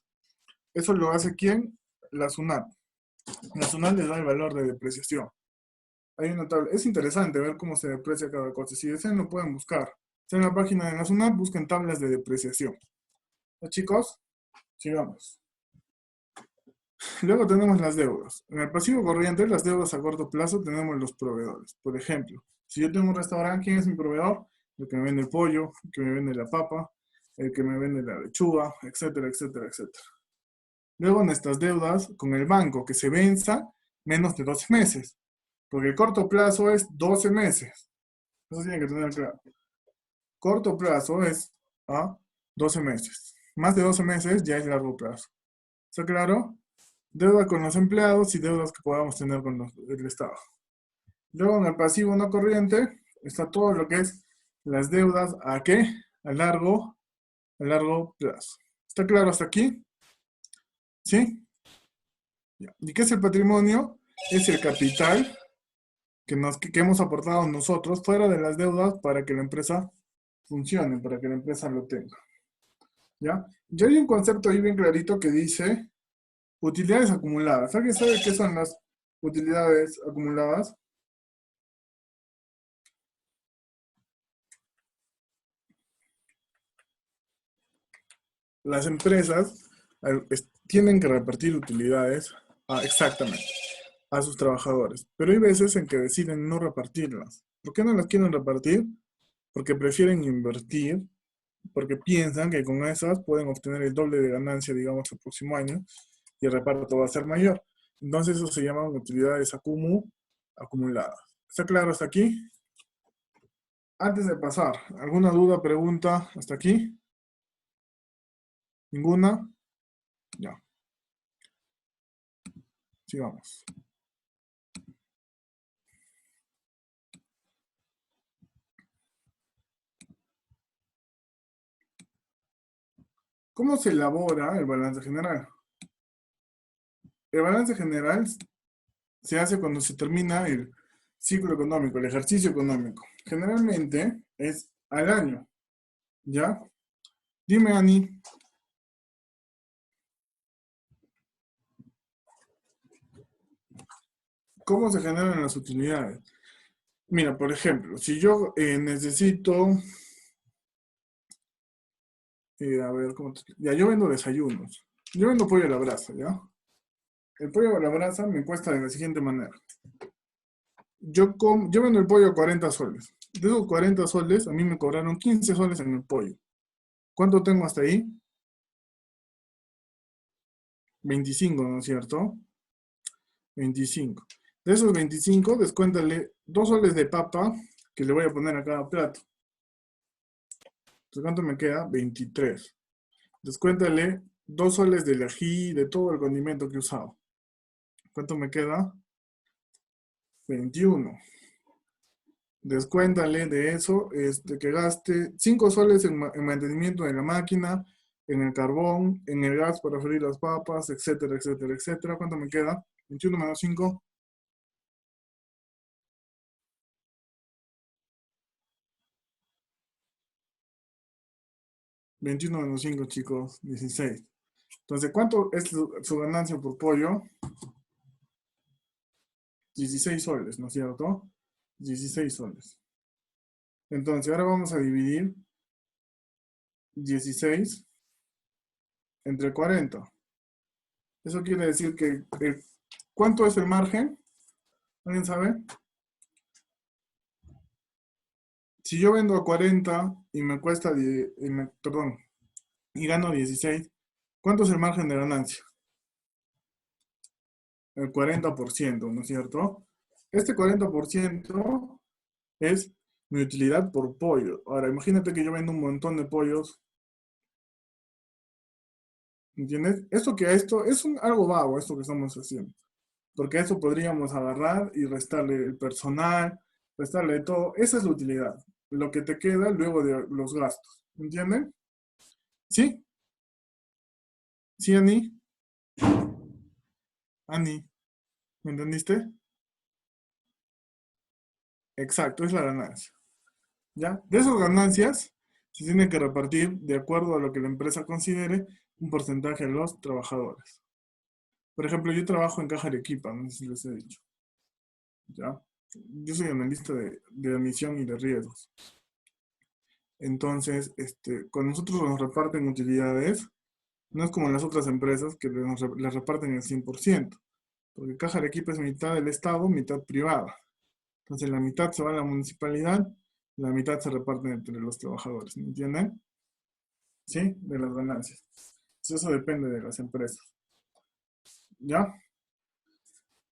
¿Eso lo hace quién? La SUNAT. La SUNAT les da el valor de depreciación. Hay una tabla. Es interesante ver cómo se deprecia cada cosa. Si desean, lo pueden buscar. Está en la página de la SUNAT, busquen tablas de depreciación. ¿Ya, chicos? Sigamos. Luego tenemos las deudas. En el pasivo corriente, las deudas a corto plazo, tenemos los proveedores. Por ejemplo, si yo tengo un restaurante, ¿quién es mi proveedor? El que me vende el pollo, el que me vende la papa, el que me vende la lechuga, etcétera, etcétera, etcétera. Luego en estas deudas con el banco, que se venza menos de 12 meses. Porque el corto plazo es 12 meses. Eso tiene que tener claro. Corto plazo es 12 meses. Más de 12 meses ya es largo plazo. ¿Está claro? Deuda con los empleados y deudas que podamos tener con el Estado. Luego en el pasivo no corriente está todo lo que es las deudas ¿a qué? A largo plazo. ¿Está claro hasta aquí? ¿Sí? Ya. ¿Y qué es el patrimonio? Es el capital que hemos aportado nosotros fuera de las deudas para que la empresa funcione, para que la empresa lo tenga. ¿Ya? Y hay un concepto ahí bien clarito que dice utilidades acumuladas. ¿Alguien sabe qué son las utilidades acumuladas? Las empresas tienen que repartir utilidades exactamente a sus trabajadores, pero hay veces en que deciden no repartirlas. ¿Por qué no las quieren repartir? Porque prefieren invertir, porque piensan que con esas pueden obtener el doble de ganancia, digamos, el próximo año, y el reparto va a ser mayor. Entonces eso se llaman utilidades acumuladas. ¿Está claro hasta aquí? Antes de pasar, ¿alguna duda, pregunta hasta aquí? ¿Ninguna? Ya. Sigamos. ¿Cómo se elabora el balance general? El balance general se hace cuando se termina el ciclo económico, el ejercicio económico. Generalmente es al año. ¿Ya? Dime, Ani. ¿Cómo se generan las utilidades? Mira, por ejemplo, si yo necesito... a ver, ya, yo vendo desayunos. Yo vendo pollo a la brasa, ¿ya? El pollo a la brasa me cuesta de la siguiente manera. Yo vendo el pollo a 40 soles. De esos 40 soles, a mí me cobraron 15 soles en el pollo. ¿Cuánto tengo hasta ahí? 25, ¿no es cierto? 25. De esos 25, descuéntale 2 soles de papa que le voy a poner a cada plato. Entonces, ¿cuánto me queda? 23. Descuéntale 2 soles del ají, de todo el condimento que he usado. ¿Cuánto me queda? 21. Descuéntale de eso que gaste 5 soles en mantenimiento de la máquina, en el carbón, en el gas para freír las papas, etcétera, etcétera, etcétera. ¿Cuánto me queda? 21 menos 5. $21 menos 5, chicos, 16. Entonces, ¿cuánto es su ganancia por pollo? 16 soles, ¿no es cierto? 16 soles. Entonces, ahora vamos a dividir 16 entre 40. Eso quiere decir que, ¿cuánto es el margen? ¿Alguien sabe? Si yo vendo a 40 y me cuesta, y gano 16, ¿cuánto es el margen de ganancia? El 40%, ¿no es cierto? Este 40% es mi utilidad por pollo. Ahora, imagínate que yo vendo un montón de pollos ¿Entiendes? Esto es algo vago, esto que estamos haciendo. Porque eso podríamos agarrar y restarle el personal, restarle todo. Esa es la utilidad. Lo que te queda luego de los gastos. ¿Entienden? ¿Sí? ¿Sí, Ani? Ani, ¿me entendiste? Exacto, es la ganancia. ¿Ya? De esas ganancias se tiene que repartir de acuerdo a lo que la empresa considere un porcentaje a los trabajadores. Por ejemplo, yo trabajo en Caja Arequipa, no sé si les he dicho. ¿Ya? Yo soy analista de admisión y de riesgos. Entonces, con nosotros nos reparten utilidades, no es como en las otras empresas que les reparten el 100%, porque Caja Arequipa es mitad del Estado, mitad privada. Entonces la mitad se va a la municipalidad, la mitad se reparte entre los trabajadores, ¿me entienden? ¿Sí? De las ganancias. Entonces, eso depende de las empresas. ¿Ya?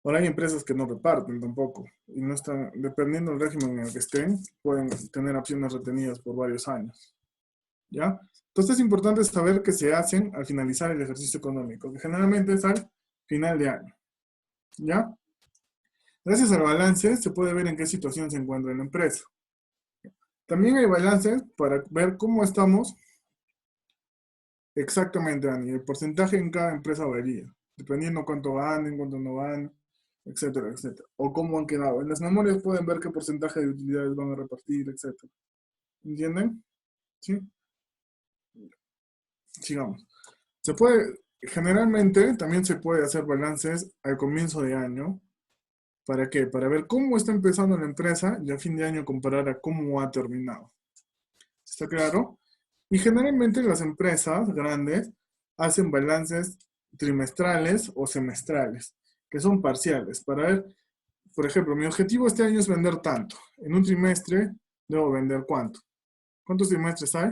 Ahora hay empresas que no reparten tampoco, y no están, dependiendo del régimen en el que estén, pueden tener acciones retenidas por varios años. ¿Ya? Entonces es importante saber que se hacen al finalizar el ejercicio económico, que generalmente es al final de año. ¿Ya? Gracias al balance se puede ver en qué situación se encuentra la empresa. También hay balances para ver cómo estamos exactamente, Dani. El porcentaje en cada empresa varía, dependiendo cuánto ganen, cuánto no ganen, etcétera, etcétera. O cómo han quedado. En las memorias pueden ver qué porcentaje de utilidades van a repartir, etcétera. ¿Entienden? ¿Sí? Sigamos. Generalmente también se puede hacer balances al comienzo de año. ¿Para qué? Para ver cómo está empezando la empresa y a fin de año comparar a cómo ha terminado. ¿Está claro? Y generalmente las empresas grandes hacen balances trimestrales o semestrales, que son parciales, para ver, por ejemplo, mi objetivo este año es vender tanto. En un trimestre debo vender ¿cuánto? ¿Cuántos trimestres hay?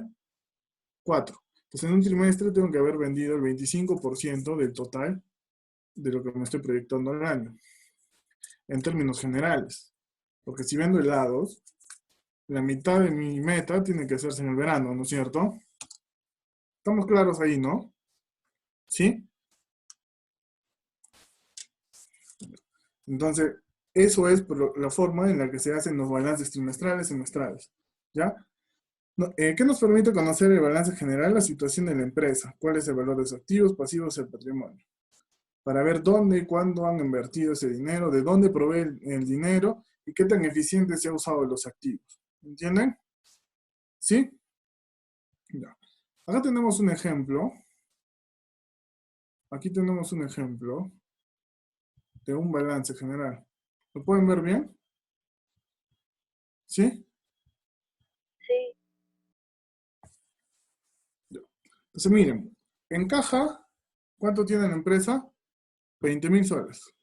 4. Entonces en un trimestre tengo que haber vendido el 25% del total de lo que me estoy proyectando al año. En términos generales. Porque si vendo helados, la mitad de mi meta tiene que hacerse en el verano, ¿no es cierto? Estamos claros ahí, ¿no? ¿Sí? Entonces, eso es la forma en la que se hacen los balances trimestrales, semestrales. ¿Ya? ¿Qué nos permite conocer el balance general? La situación de la empresa. ¿Cuál es el valor de sus activos, pasivos y el patrimonio? Para ver dónde y cuándo han invertido ese dinero, de dónde provee el dinero y qué tan eficiente se ha usado los activos. ¿Entienden? ¿Sí? Ya. Acá tenemos un ejemplo. Aquí tenemos un ejemplo de un balance general. ¿Lo pueden ver bien? ¿Sí? Sí. Ya. Entonces miren, en caja, ¿cuánto tiene la empresa? 20.000 soles.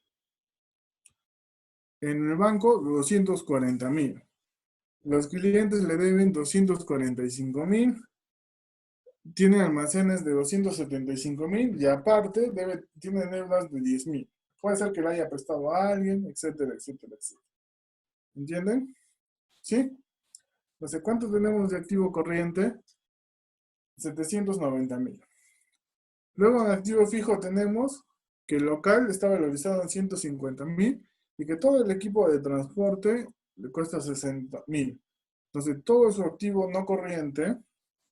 En el banco, 240.000. Los clientes le deben 245.000. Tiene almacenes de 275.000 y aparte tiene deudas de 10.000. Puede ser que le haya prestado a alguien, etcétera, etcétera, etcétera. ¿Entienden? ¿Sí? Entonces, ¿cuánto tenemos de activo corriente? 790.000. Luego en activo fijo tenemos que el local está valorizado en 150.000 y que todo el equipo de transporte le cuesta 60.000. Entonces, todo su activo no corriente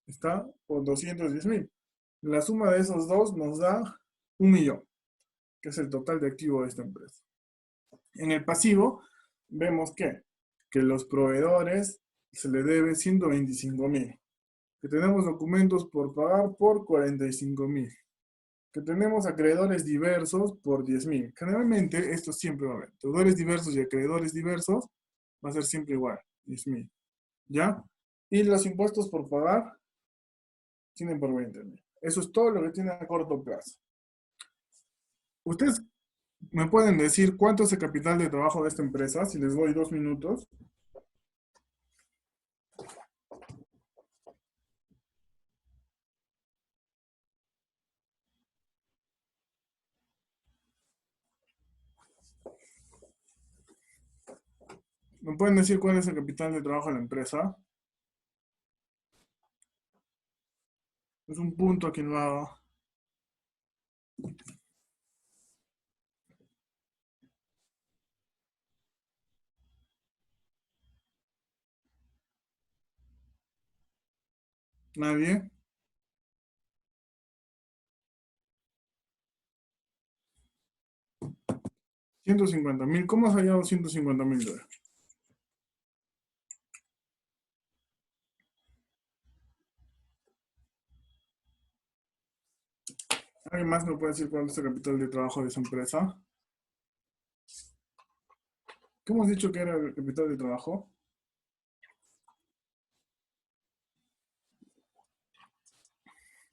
está por 210.000. La suma de esos dos nos da 1.000.000, que es el total de activo de esta empresa. En el pasivo, vemos que los proveedores se le debe 125.000, que tenemos documentos por pagar por 45.000, que tenemos acreedores diversos por 10.000. Generalmente esto siempre va a haber. Deudores diversos y acreedores diversos va a ser siempre igual, 10.000. ¿Ya? Y los impuestos por pagar tienen por 20.000. Eso es todo lo que tiene a corto plazo. Ustedes me pueden decir cuánto es el capital de trabajo de esta empresa, si les doy 2 minutos. ¿Me pueden decir cuál es el capital de trabajo de la empresa? Es un punto aquí en lado. ¿Nadie? $150.000. ¿Cómo has hallado $150.000? ¿Alguien más me puede decir cuál es el capital de trabajo de esa empresa? ¿Qué hemos dicho que era el capital de trabajo?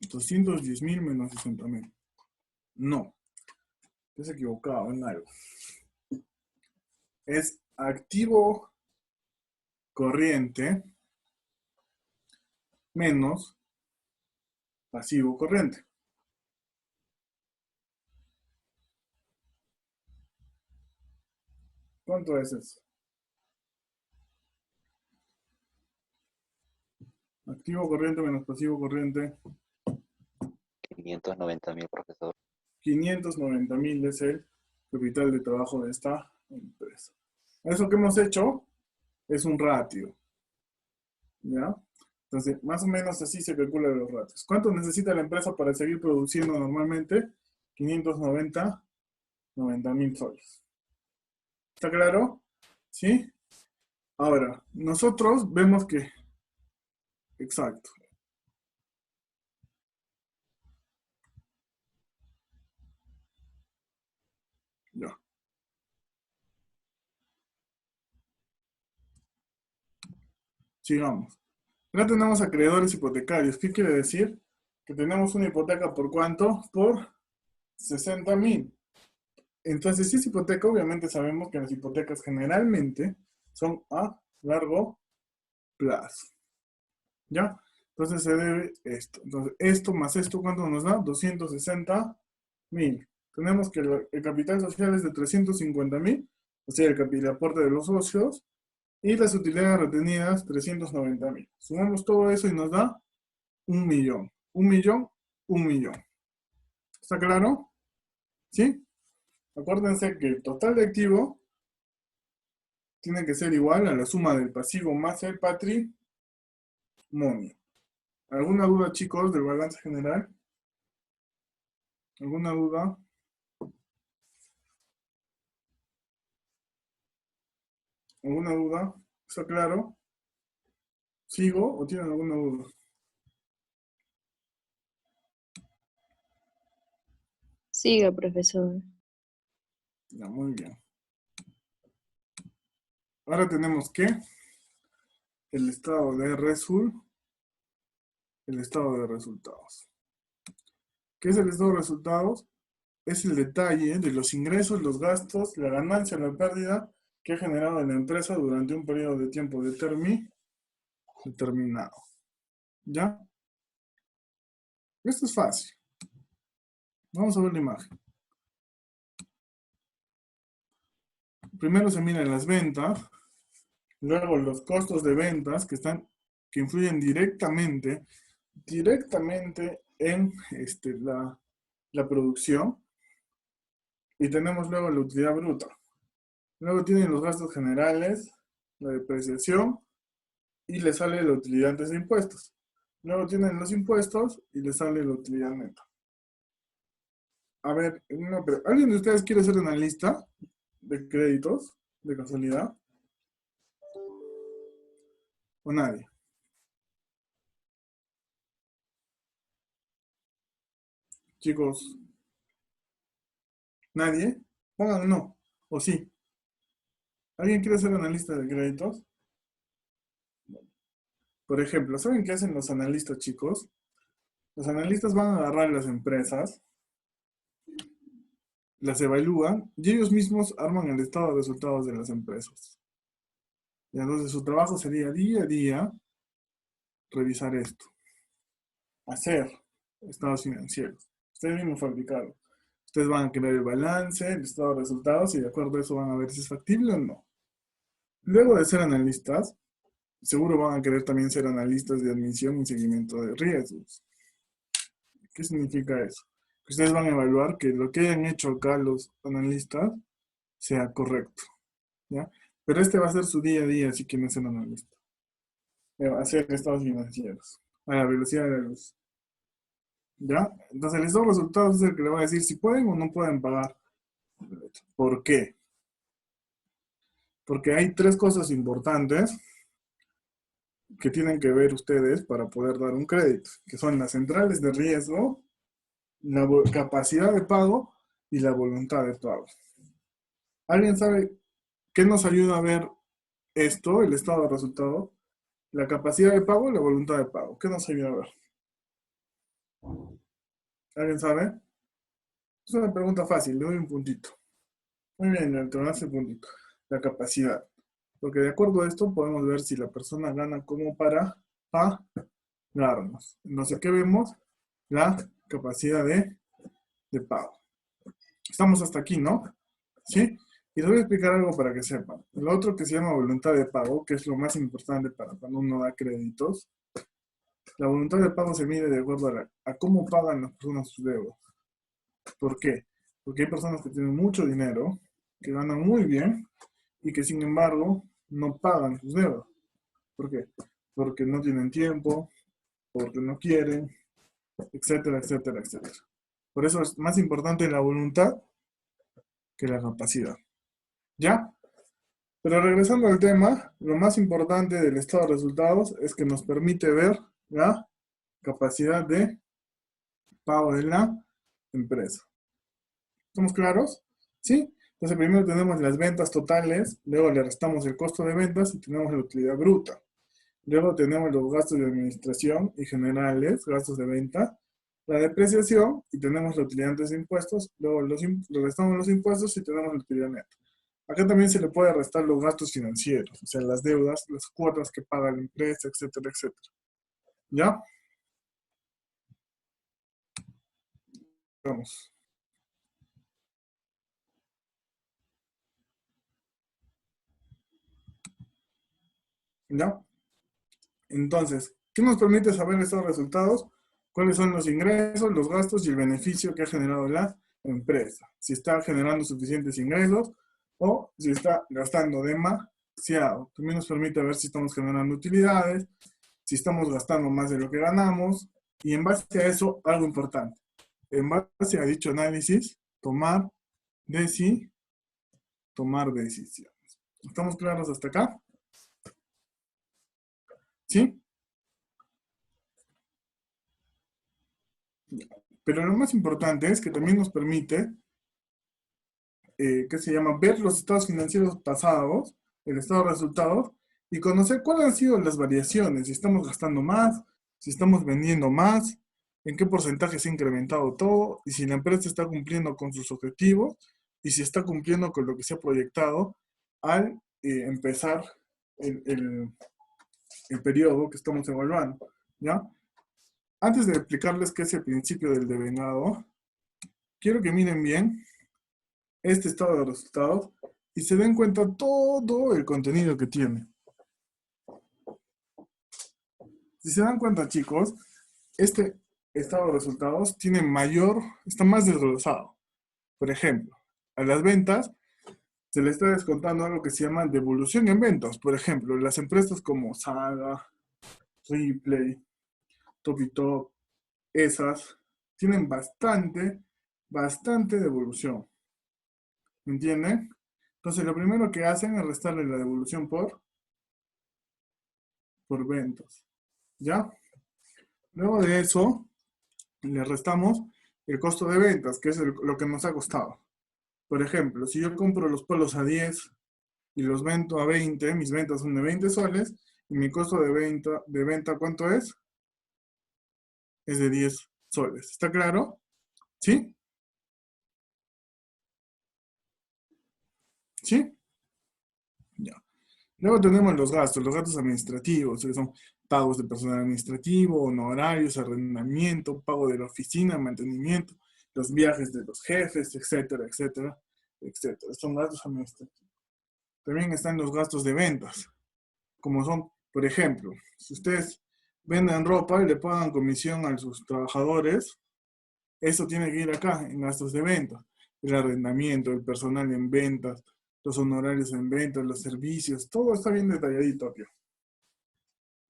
$210.000 menos $60.000. No. Estás equivocado en algo. Es activo corriente menos pasivo corriente. ¿Cuánto es eso? Activo corriente menos pasivo corriente. 590.000, profesor. 590.000 es el capital de trabajo de esta empresa. Eso que hemos hecho es un ratio. ¿Ya? Entonces, más o menos así se calculan los ratios. ¿Cuánto necesita la empresa para seguir produciendo normalmente? 90.000 soles. ¿Está claro? ¿Sí? Ahora, nosotros vemos que... Exacto. Ya. Sigamos. Ahora tenemos acreedores hipotecarios. ¿Qué quiere decir? Que tenemos una hipoteca ¿por cuánto? Por 60.000. Entonces, si es hipoteca, obviamente sabemos que las hipotecas generalmente son a largo plazo. ¿Ya? Entonces se debe esto. Entonces, esto más esto, ¿cuánto nos da? 260.000. Tenemos que el capital social es de 350.000, o sea, el aporte de los socios, y las utilidades retenidas, 390.000. Sumamos todo eso y nos da 1.000.000. 1.000.000, 1.000.000. ¿Está claro? ¿Sí? Acuérdense que el total de activo tiene que ser igual a la suma del pasivo más el patrimonio. ¿Alguna duda, chicos, del balance general? ¿Alguna duda? ¿Alguna duda? ¿Está claro? ¿Sigo o tienen alguna duda? Siga, profesor. Ya, muy bien. Ahora tenemos que el estado de resultados. ¿Qué es el estado de resultados? Es el detalle de los ingresos, los gastos, la ganancia, la pérdida que ha generado la empresa durante un periodo de tiempo determinado. ¿Ya? Esto es fácil. Vamos a ver la imagen. Primero se miran las ventas, luego los costos de ventas que influyen directamente en la producción, y tenemos luego la utilidad bruta. Luego tienen los gastos generales, la depreciación, y le sale la utilidad antes de impuestos. Luego tienen los impuestos y le sale la utilidad neta. A ver, pero ¿alguien de ustedes quiere ser analista de créditos, de casualidad? ¿O nadie? Chicos, ¿nadie? Pongan no, o sí. ¿Alguien quiere ser analista de créditos? Por ejemplo, ¿saben qué hacen los analistas, chicos? Los analistas van a agarrar las empresas, las evalúan y ellos mismos arman el estado de resultados de las empresas. Y entonces su trabajo sería día a día revisar esto. Hacer estados financieros. Ustedes mismos fabricarlo. Ustedes van a crear el balance, el estado de resultados y de acuerdo a eso van a ver si es factible o no. Luego de ser analistas, seguro van a querer también ser analistas de admisión y seguimiento de riesgos. ¿Qué significa eso? Que ustedes van a evaluar que lo que hayan hecho acá los analistas sea correcto. ¿Ya? Pero este va a ser su día a día si quieren ser analista. Va a ser estados financieros. a la velocidad de la luz. ¿Ya? Entonces el estado de resultados es el que le va a decir si pueden o no pueden pagar. ¿Por qué? Porque hay tres cosas importantes que tienen que ver ustedes para poder dar un crédito, que son las centrales de riesgo, la capacidad de pago y la voluntad de pago. ¿Alguien sabe qué nos ayuda a ver esto, el estado de resultado? La capacidad de pago y la voluntad de pago. ¿Qué nos ayuda a ver? ¿Alguien sabe? Es una pregunta fácil, le doy un puntito. Muy bien, el que me hace puntito. La capacidad. Porque de acuerdo a esto podemos ver si la persona gana como para pagarnos. Entonces, ¿qué vemos? La capacidad de pago. Estamos hasta aquí, ¿no? ¿Sí? Y les voy a explicar algo para que sepan. Lo otro que se llama voluntad de pago, que es lo más importante para cuando uno da créditos. La voluntad de pago se mide de acuerdo a cómo pagan las personas sus deudas. ¿Por qué? Porque hay personas que tienen mucho dinero, que ganan muy bien, y que sin embargo no pagan sus deudas. ¿Por qué? Porque no tienen tiempo, porque no quieren, etcétera, etcétera, etcétera. Por eso es más importante la voluntad que la capacidad. ¿Ya? Pero regresando al tema, lo más importante del estado de resultados es que nos permite ver la capacidad de pago de la empresa. ¿Estamos claros? ¿Sí? Entonces primero tenemos las ventas totales, luego le restamos el costo de ventas y tenemos la utilidad bruta. Luego tenemos los gastos de administración y generales, gastos de venta, la depreciación y tenemos la utilidad antes de impuestos, luego le restamos los impuestos y tenemos la utilidad neta. Acá también se le puede restar los gastos financieros, o sea, las deudas, las cuotas que paga la empresa, etcétera, etcétera. ¿Ya? Vamos. ¿Ya? Entonces, ¿qué nos permite saber estos resultados? ¿Cuáles son los ingresos, los gastos y el beneficio que ha generado la empresa? Si está generando suficientes ingresos o si está gastando demasiado. También nos permite ver si estamos generando utilidades, si estamos gastando más de lo que ganamos. Y en base a eso, algo importante. En base a dicho análisis, tomar decisiones. ¿Estamos claros hasta acá? ¿Sí? Pero lo más importante es que también nos permite, ¿qué se llama? Ver los estados financieros pasados, el estado de resultados, y conocer cuáles han sido las variaciones, si estamos gastando más, si estamos vendiendo más, en qué porcentaje se ha incrementado todo, y si la empresa está cumpliendo con sus objetivos, y si está cumpliendo con lo que se ha proyectado al empezar el periodo que estamos evaluando, ¿ya? Antes de explicarles qué es el principio del devengado, quiero que miren bien este estado de resultados y se den cuenta todo el contenido que tiene. Si se dan cuenta, chicos, este estado de resultados tiene está más desglosado. Por ejemplo, a las ventas se le está descontando algo que se llama devolución en ventas. Por ejemplo, las empresas como Saga, Ripley, Topitop, esas tienen bastante devolución. ¿Me entienden? Entonces, lo primero que hacen es restarle la devolución por ventas. ¿Ya? Luego de eso, le restamos el costo de ventas, que es lo que nos ha costado. Por ejemplo, si yo compro los polos a 10 y los vendo a 20, mis ventas son de 20 soles, y mi costo de venta ¿cuánto es? Es de 10 soles. ¿Está claro? ¿Sí? ¿Sí? Ya. Luego tenemos los gastos administrativos, que son pagos de personal administrativo, honorarios, arrendamiento, pago de la oficina, mantenimiento, los viajes de los jefes, etcétera, etcétera, etcétera. Son gastos administrativos. También están los gastos de ventas, como son, por ejemplo, si ustedes venden ropa y le pagan comisión a sus trabajadores, eso tiene que ir acá, en gastos de ventas. El arrendamiento, el personal en ventas, los honorarios en ventas, los servicios, todo está bien detalladito aquí.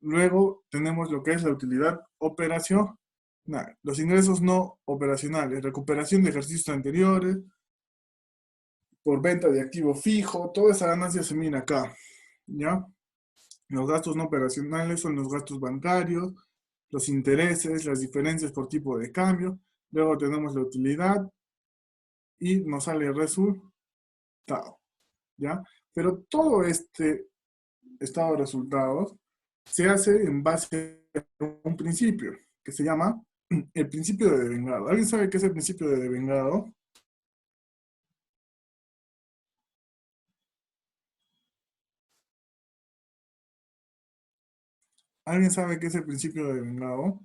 Luego tenemos lo que es la utilidad operacional, los ingresos no operacionales, recuperación de ejercicios anteriores, por venta de activo fijo, toda esa ganancia se mira acá, ¿ya? Los gastos no operacionales son los gastos bancarios, los intereses, las diferencias por tipo de cambio. Luego tenemos la utilidad y nos sale el resultado, ¿ya? Pero todo este estado de resultados se hace en base a un principio que se llama el principio de devengado. ¿Alguien sabe qué es el principio de devengado? ¿Alguien sabe qué es el principio de devengado?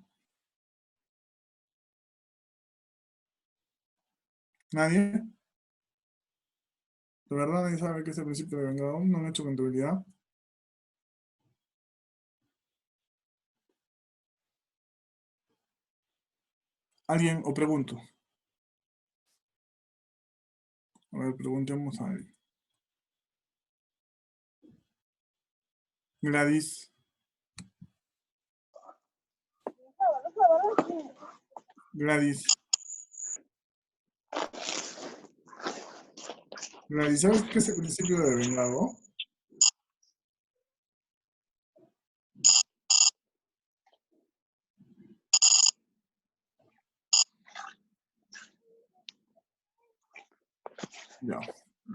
¿Nadie? ¿De verdad nadie sabe qué es el principio de devengado? ¿No han hecho contabilidad? ¿Alguien? O pregunto. A ver, preguntemos a alguien. Gladys. Gladys. Gladys, ¿sabes qué es el principio de devengado?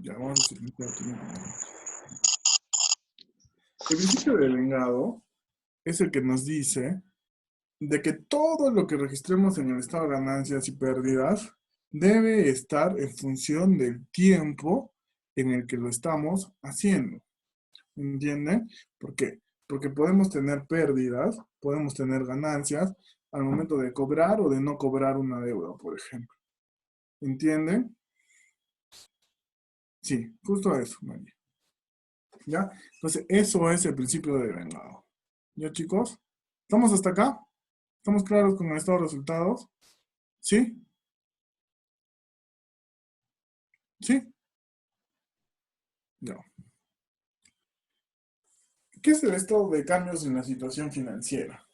Ya vamos a explicar. El principio de devengado es el que nos dice de que todo lo que registremos en el estado de ganancias y pérdidas debe estar en función del tiempo en el que lo estamos haciendo. ¿Entienden? ¿Por qué? Porque podemos tener pérdidas, podemos tener ganancias al momento de cobrar o de no cobrar una deuda, por ejemplo. ¿Entienden? Sí, justo eso, María. ¿Ya? Entonces, eso es el principio de devengado. ¿Ya, chicos? ¿Estamos hasta acá? ¿Estamos claros con el estado de resultados? ¿Sí? ¿Sí? Ya. ¿Qué es el estado de cambios en la situación financiera?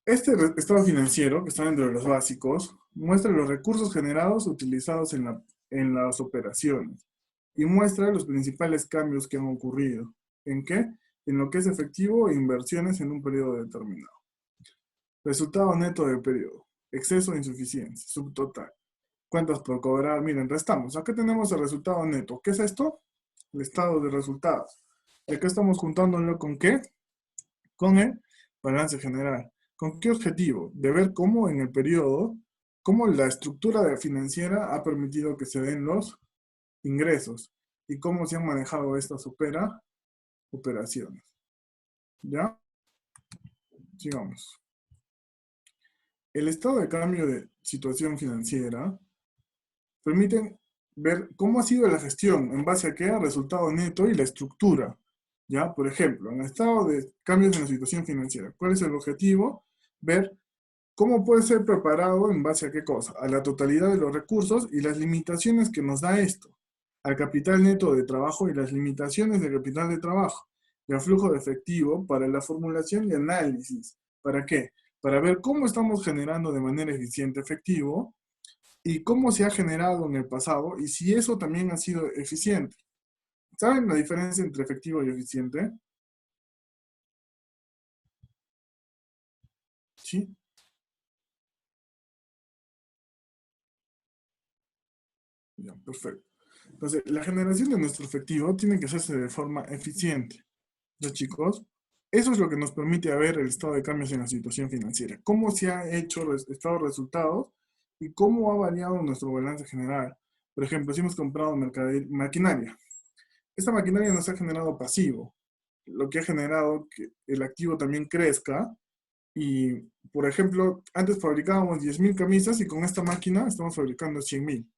Este estado financiero, que está dentro de los básicos, muestra los recursos generados utilizados en las operaciones y muestra los principales cambios que han ocurrido. ¿En qué? En lo que es efectivo e inversiones en un periodo determinado. Resultado neto del periodo. Exceso e insuficiencia. Subtotal. Cuentas por cobrar. Miren, restamos. Acá tenemos el resultado neto. ¿Qué es esto? El estado de resultados. ¿Y acá estamos juntándolo con qué? Con el balance general. ¿Con qué objetivo? De ver cómo en el periodo, cómo la estructura financiera ha permitido que se den los ingresos y cómo se han manejado estas operaciones. ¿Ya? Sigamos. El estado de cambio de situación financiera permite ver cómo ha sido la gestión, en base a qué, al resultado neto y la estructura. ¿Ya? Por ejemplo, en el estado de cambios en la situación financiera, ¿cuál es el objetivo? Ver cómo puede ser preparado en base a qué cosa, a la totalidad de los recursos y las limitaciones que nos da esto, al capital neto de trabajo y las limitaciones del capital de trabajo, y al flujo de efectivo para la formulación y análisis. ¿Para qué? Para ver cómo estamos generando de manera eficiente efectivo y cómo se ha generado en el pasado y si eso también ha sido eficiente. ¿Saben la diferencia entre efectivo y eficiente? ¿Sí? Ya, perfecto. Entonces, la generación de nuestro efectivo tiene que hacerse de forma eficiente. ¿Ya, chicos? Eso es lo que nos permite ver el estado de cambios en la situación financiera. Cómo se ha hecho el estado de resultados y cómo ha variado nuestro balance general. Por ejemplo, si hemos comprado maquinaria. Esta maquinaria nos ha generado pasivo, lo que ha generado que el activo también crezca. Y, por ejemplo, antes fabricábamos 10.000 camisas y con esta máquina estamos fabricando 100.000.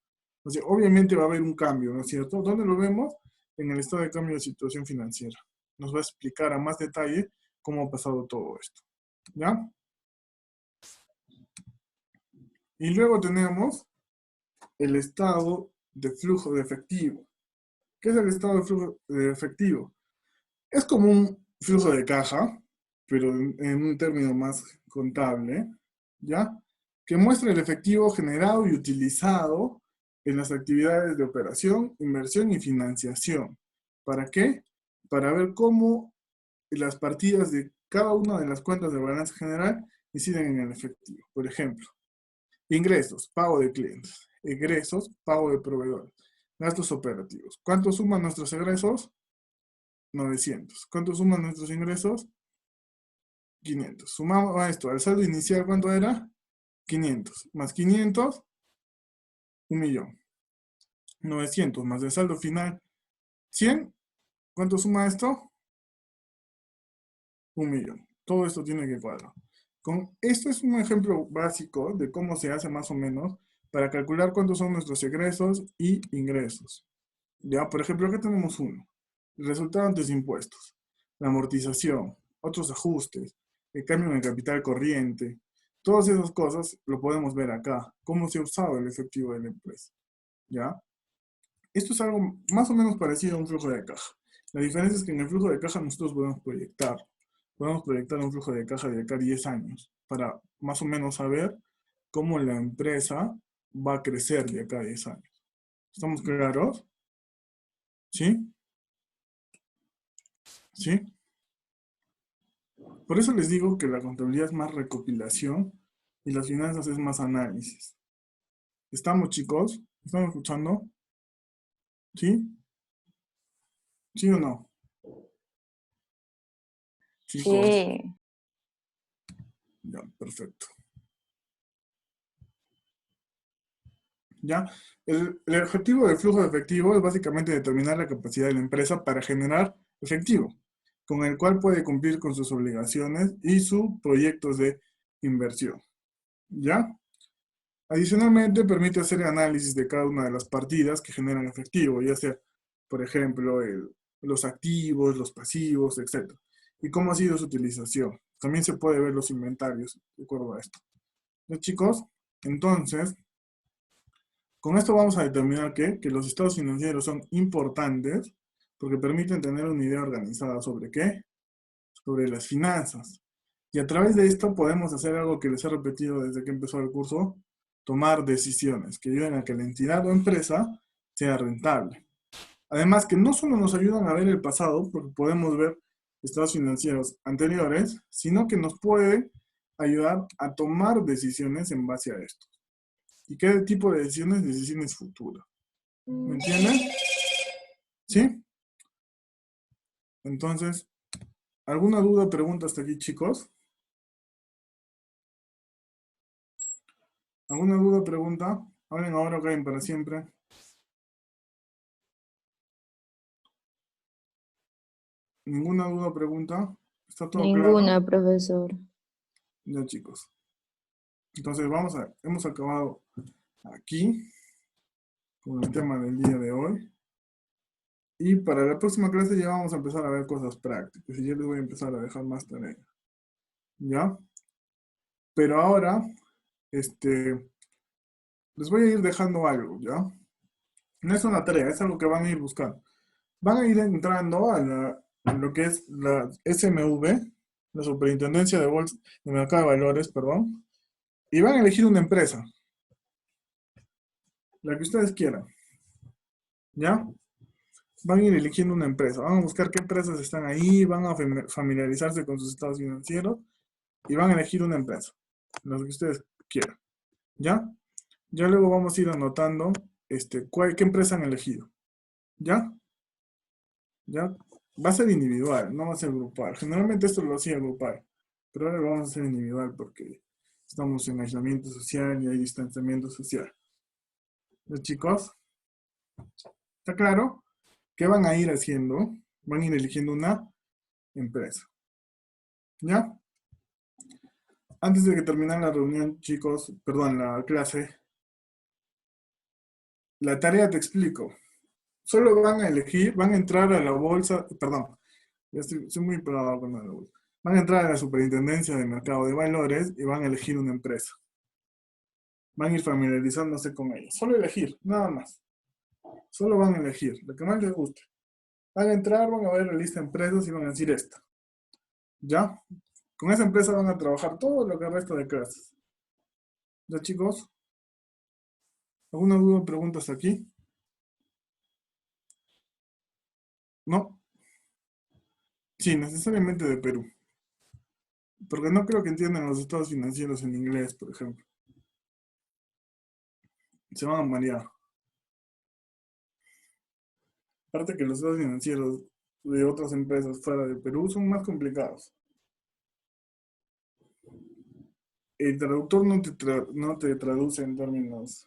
O sea, obviamente va a haber un cambio, ¿no es cierto? ¿Dónde lo vemos? En el estado de cambio de situación financiera. Nos va a explicar a más detalle cómo ha pasado todo esto. ¿Ya? Y luego tenemos el estado de flujo de efectivo. ¿Qué es el estado de flujo de efectivo? Es como un flujo de caja, pero en un término más contable, ¿ya? Que muestra el efectivo generado y utilizado en las actividades de operación, inversión y financiación. ¿Para qué? Para ver cómo las partidas de cada una de las cuentas de balance general inciden en el efectivo. Por ejemplo, ingresos, pago de clientes. Egresos, pago de proveedores. Gastos operativos. ¿Cuánto suman nuestros egresos? 900. ¿Cuánto suman nuestros ingresos? 500. Sumamos a esto. Al saldo inicial, ¿cuánto era? 500. Más 500, 1.000.000. 900 más el saldo final, 100. ¿Cuánto suma esto? 1.000.000. Todo esto tiene que cuadrar. Esto es un ejemplo básico de cómo se hace más o menos para calcular cuántos son nuestros egresos y ingresos. Ya, por ejemplo, acá tenemos uno. El resultado antes de impuestos, la amortización, otros ajustes, el cambio en el capital corriente. Todas esas cosas lo podemos ver acá. Cómo se ha usado el efectivo de la empresa. ¿Ya? Esto es algo más o menos parecido a un flujo de caja. La diferencia es que en el flujo de caja nosotros podemos proyectar. Podemos proyectar un flujo de caja de acá a 10 años para más o menos saber cómo la empresa va a crecer de acá a 10 años. ¿Estamos claros? ¿Sí? ¿Sí? Por eso les digo que la contabilidad es más recopilación y las finanzas es más análisis. ¿Estamos, chicos? ¿Están escuchando? ¿Sí? ¿Sí o no? Chicos. Sí. Ya, perfecto. ¿Ya? El objetivo del flujo de efectivo es básicamente determinar la capacidad de la empresa para generar efectivo, con el cual puede cumplir con sus obligaciones y sus proyectos de inversión. ¿Ya? Adicionalmente, permite hacer análisis de cada una de las partidas que generan efectivo, ya sea, por ejemplo, los activos, los pasivos, etc. Y cómo ha sido su utilización. También se puede ver los inventarios, de acuerdo a esto. ¿Ya, chicos? Entonces, con esto vamos a determinar que los estados financieros son importantes porque permiten tener una idea organizada sobre ¿qué? Sobre las finanzas. Y a través de esto podemos hacer algo que les he repetido desde que empezó el curso, tomar decisiones que ayuden a que la entidad o empresa sea rentable. Además que no solo nos ayudan a ver el pasado, porque podemos ver estados financieros anteriores, sino que nos pueden ayudar a tomar decisiones en base a esto. ¿Y qué tipo de decisiones? Decisiones futuras. ¿Me entienden? ¿Sí? Entonces, ¿alguna duda o pregunta hasta aquí, chicos? ¿Alguna duda o pregunta? Hablen ahora o caen para siempre. ¿Ninguna duda o pregunta? ¿Está todo claro? Ninguna, profesor. Ya, chicos. Entonces, hemos acabado aquí con el tema del día de hoy. Y para la próxima clase ya vamos a empezar a ver cosas prácticas. Y yo les voy a empezar a dejar más tareas. ¿Ya? Pero ahora, les voy a ir dejando algo, ¿ya? No es una tarea, es algo que van a ir buscando. Van a ir entrando a lo que es la SMV, la Superintendencia de Bolsa de Mercado de Valores, perdón, y van a elegir una empresa, la que ustedes quieran, ¿ya? Van a ir eligiendo una empresa, van a buscar qué empresas están ahí, van a familiarizarse con sus estados financieros y van a elegir una empresa, la que ustedes quieran, ¿ya? Ya luego vamos a ir anotando qué empresa han elegido, ¿ya? ¿Ya? Va a ser individual, no va a ser grupal. Generalmente esto lo hacía grupal, pero ahora lo vamos a hacer individual porque estamos en aislamiento social y hay distanciamiento social. ¿Los chicos? ¿Está claro? ¿Qué van a ir haciendo? Van a ir eligiendo una empresa. ¿Ya? Antes de que termine la reunión, chicos, perdón, la clase, la tarea te explico. Solo van a elegir, van a entrar a la bolsa, perdón, ya estoy muy pegado con la bolsa. Van a entrar a la Superintendencia de Mercado de Valores y van a elegir una empresa. Van a ir familiarizándose con ella. Solo elegir, nada más. Solo van a elegir, lo que más les guste. Van a entrar, van a ver la lista de empresas y van a decir esta. ¿Ya? Con esa empresa van a trabajar todo lo que resta de clases. ¿Ya, chicos? ¿Alguna duda o preguntas aquí? ¿No? Sí, necesariamente de Perú. Porque no creo que entiendan los estados financieros en inglés, por ejemplo. Se van a marear. Aparte que los estados financieros de otras empresas fuera de Perú son más complicados. El traductor no te traduce en términos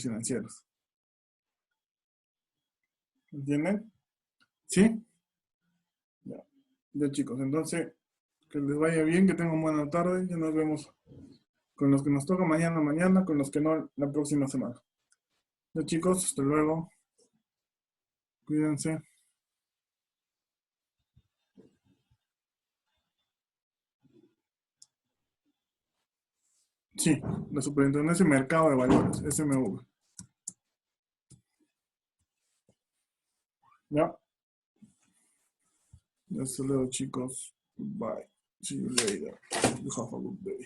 financieros. ¿Entienden? ¿Sí? Ya, chicos, entonces, que les vaya bien, que tengan buena tarde. Ya nos vemos con los que nos toca mañana, con los que no la próxima semana. Ya, chicos, hasta luego. Cuídense. Sí, la Superintendencia de Mercado de Valores, SMV. Ya. Hasta luego, chicos. Bye. See you later. You have a good day.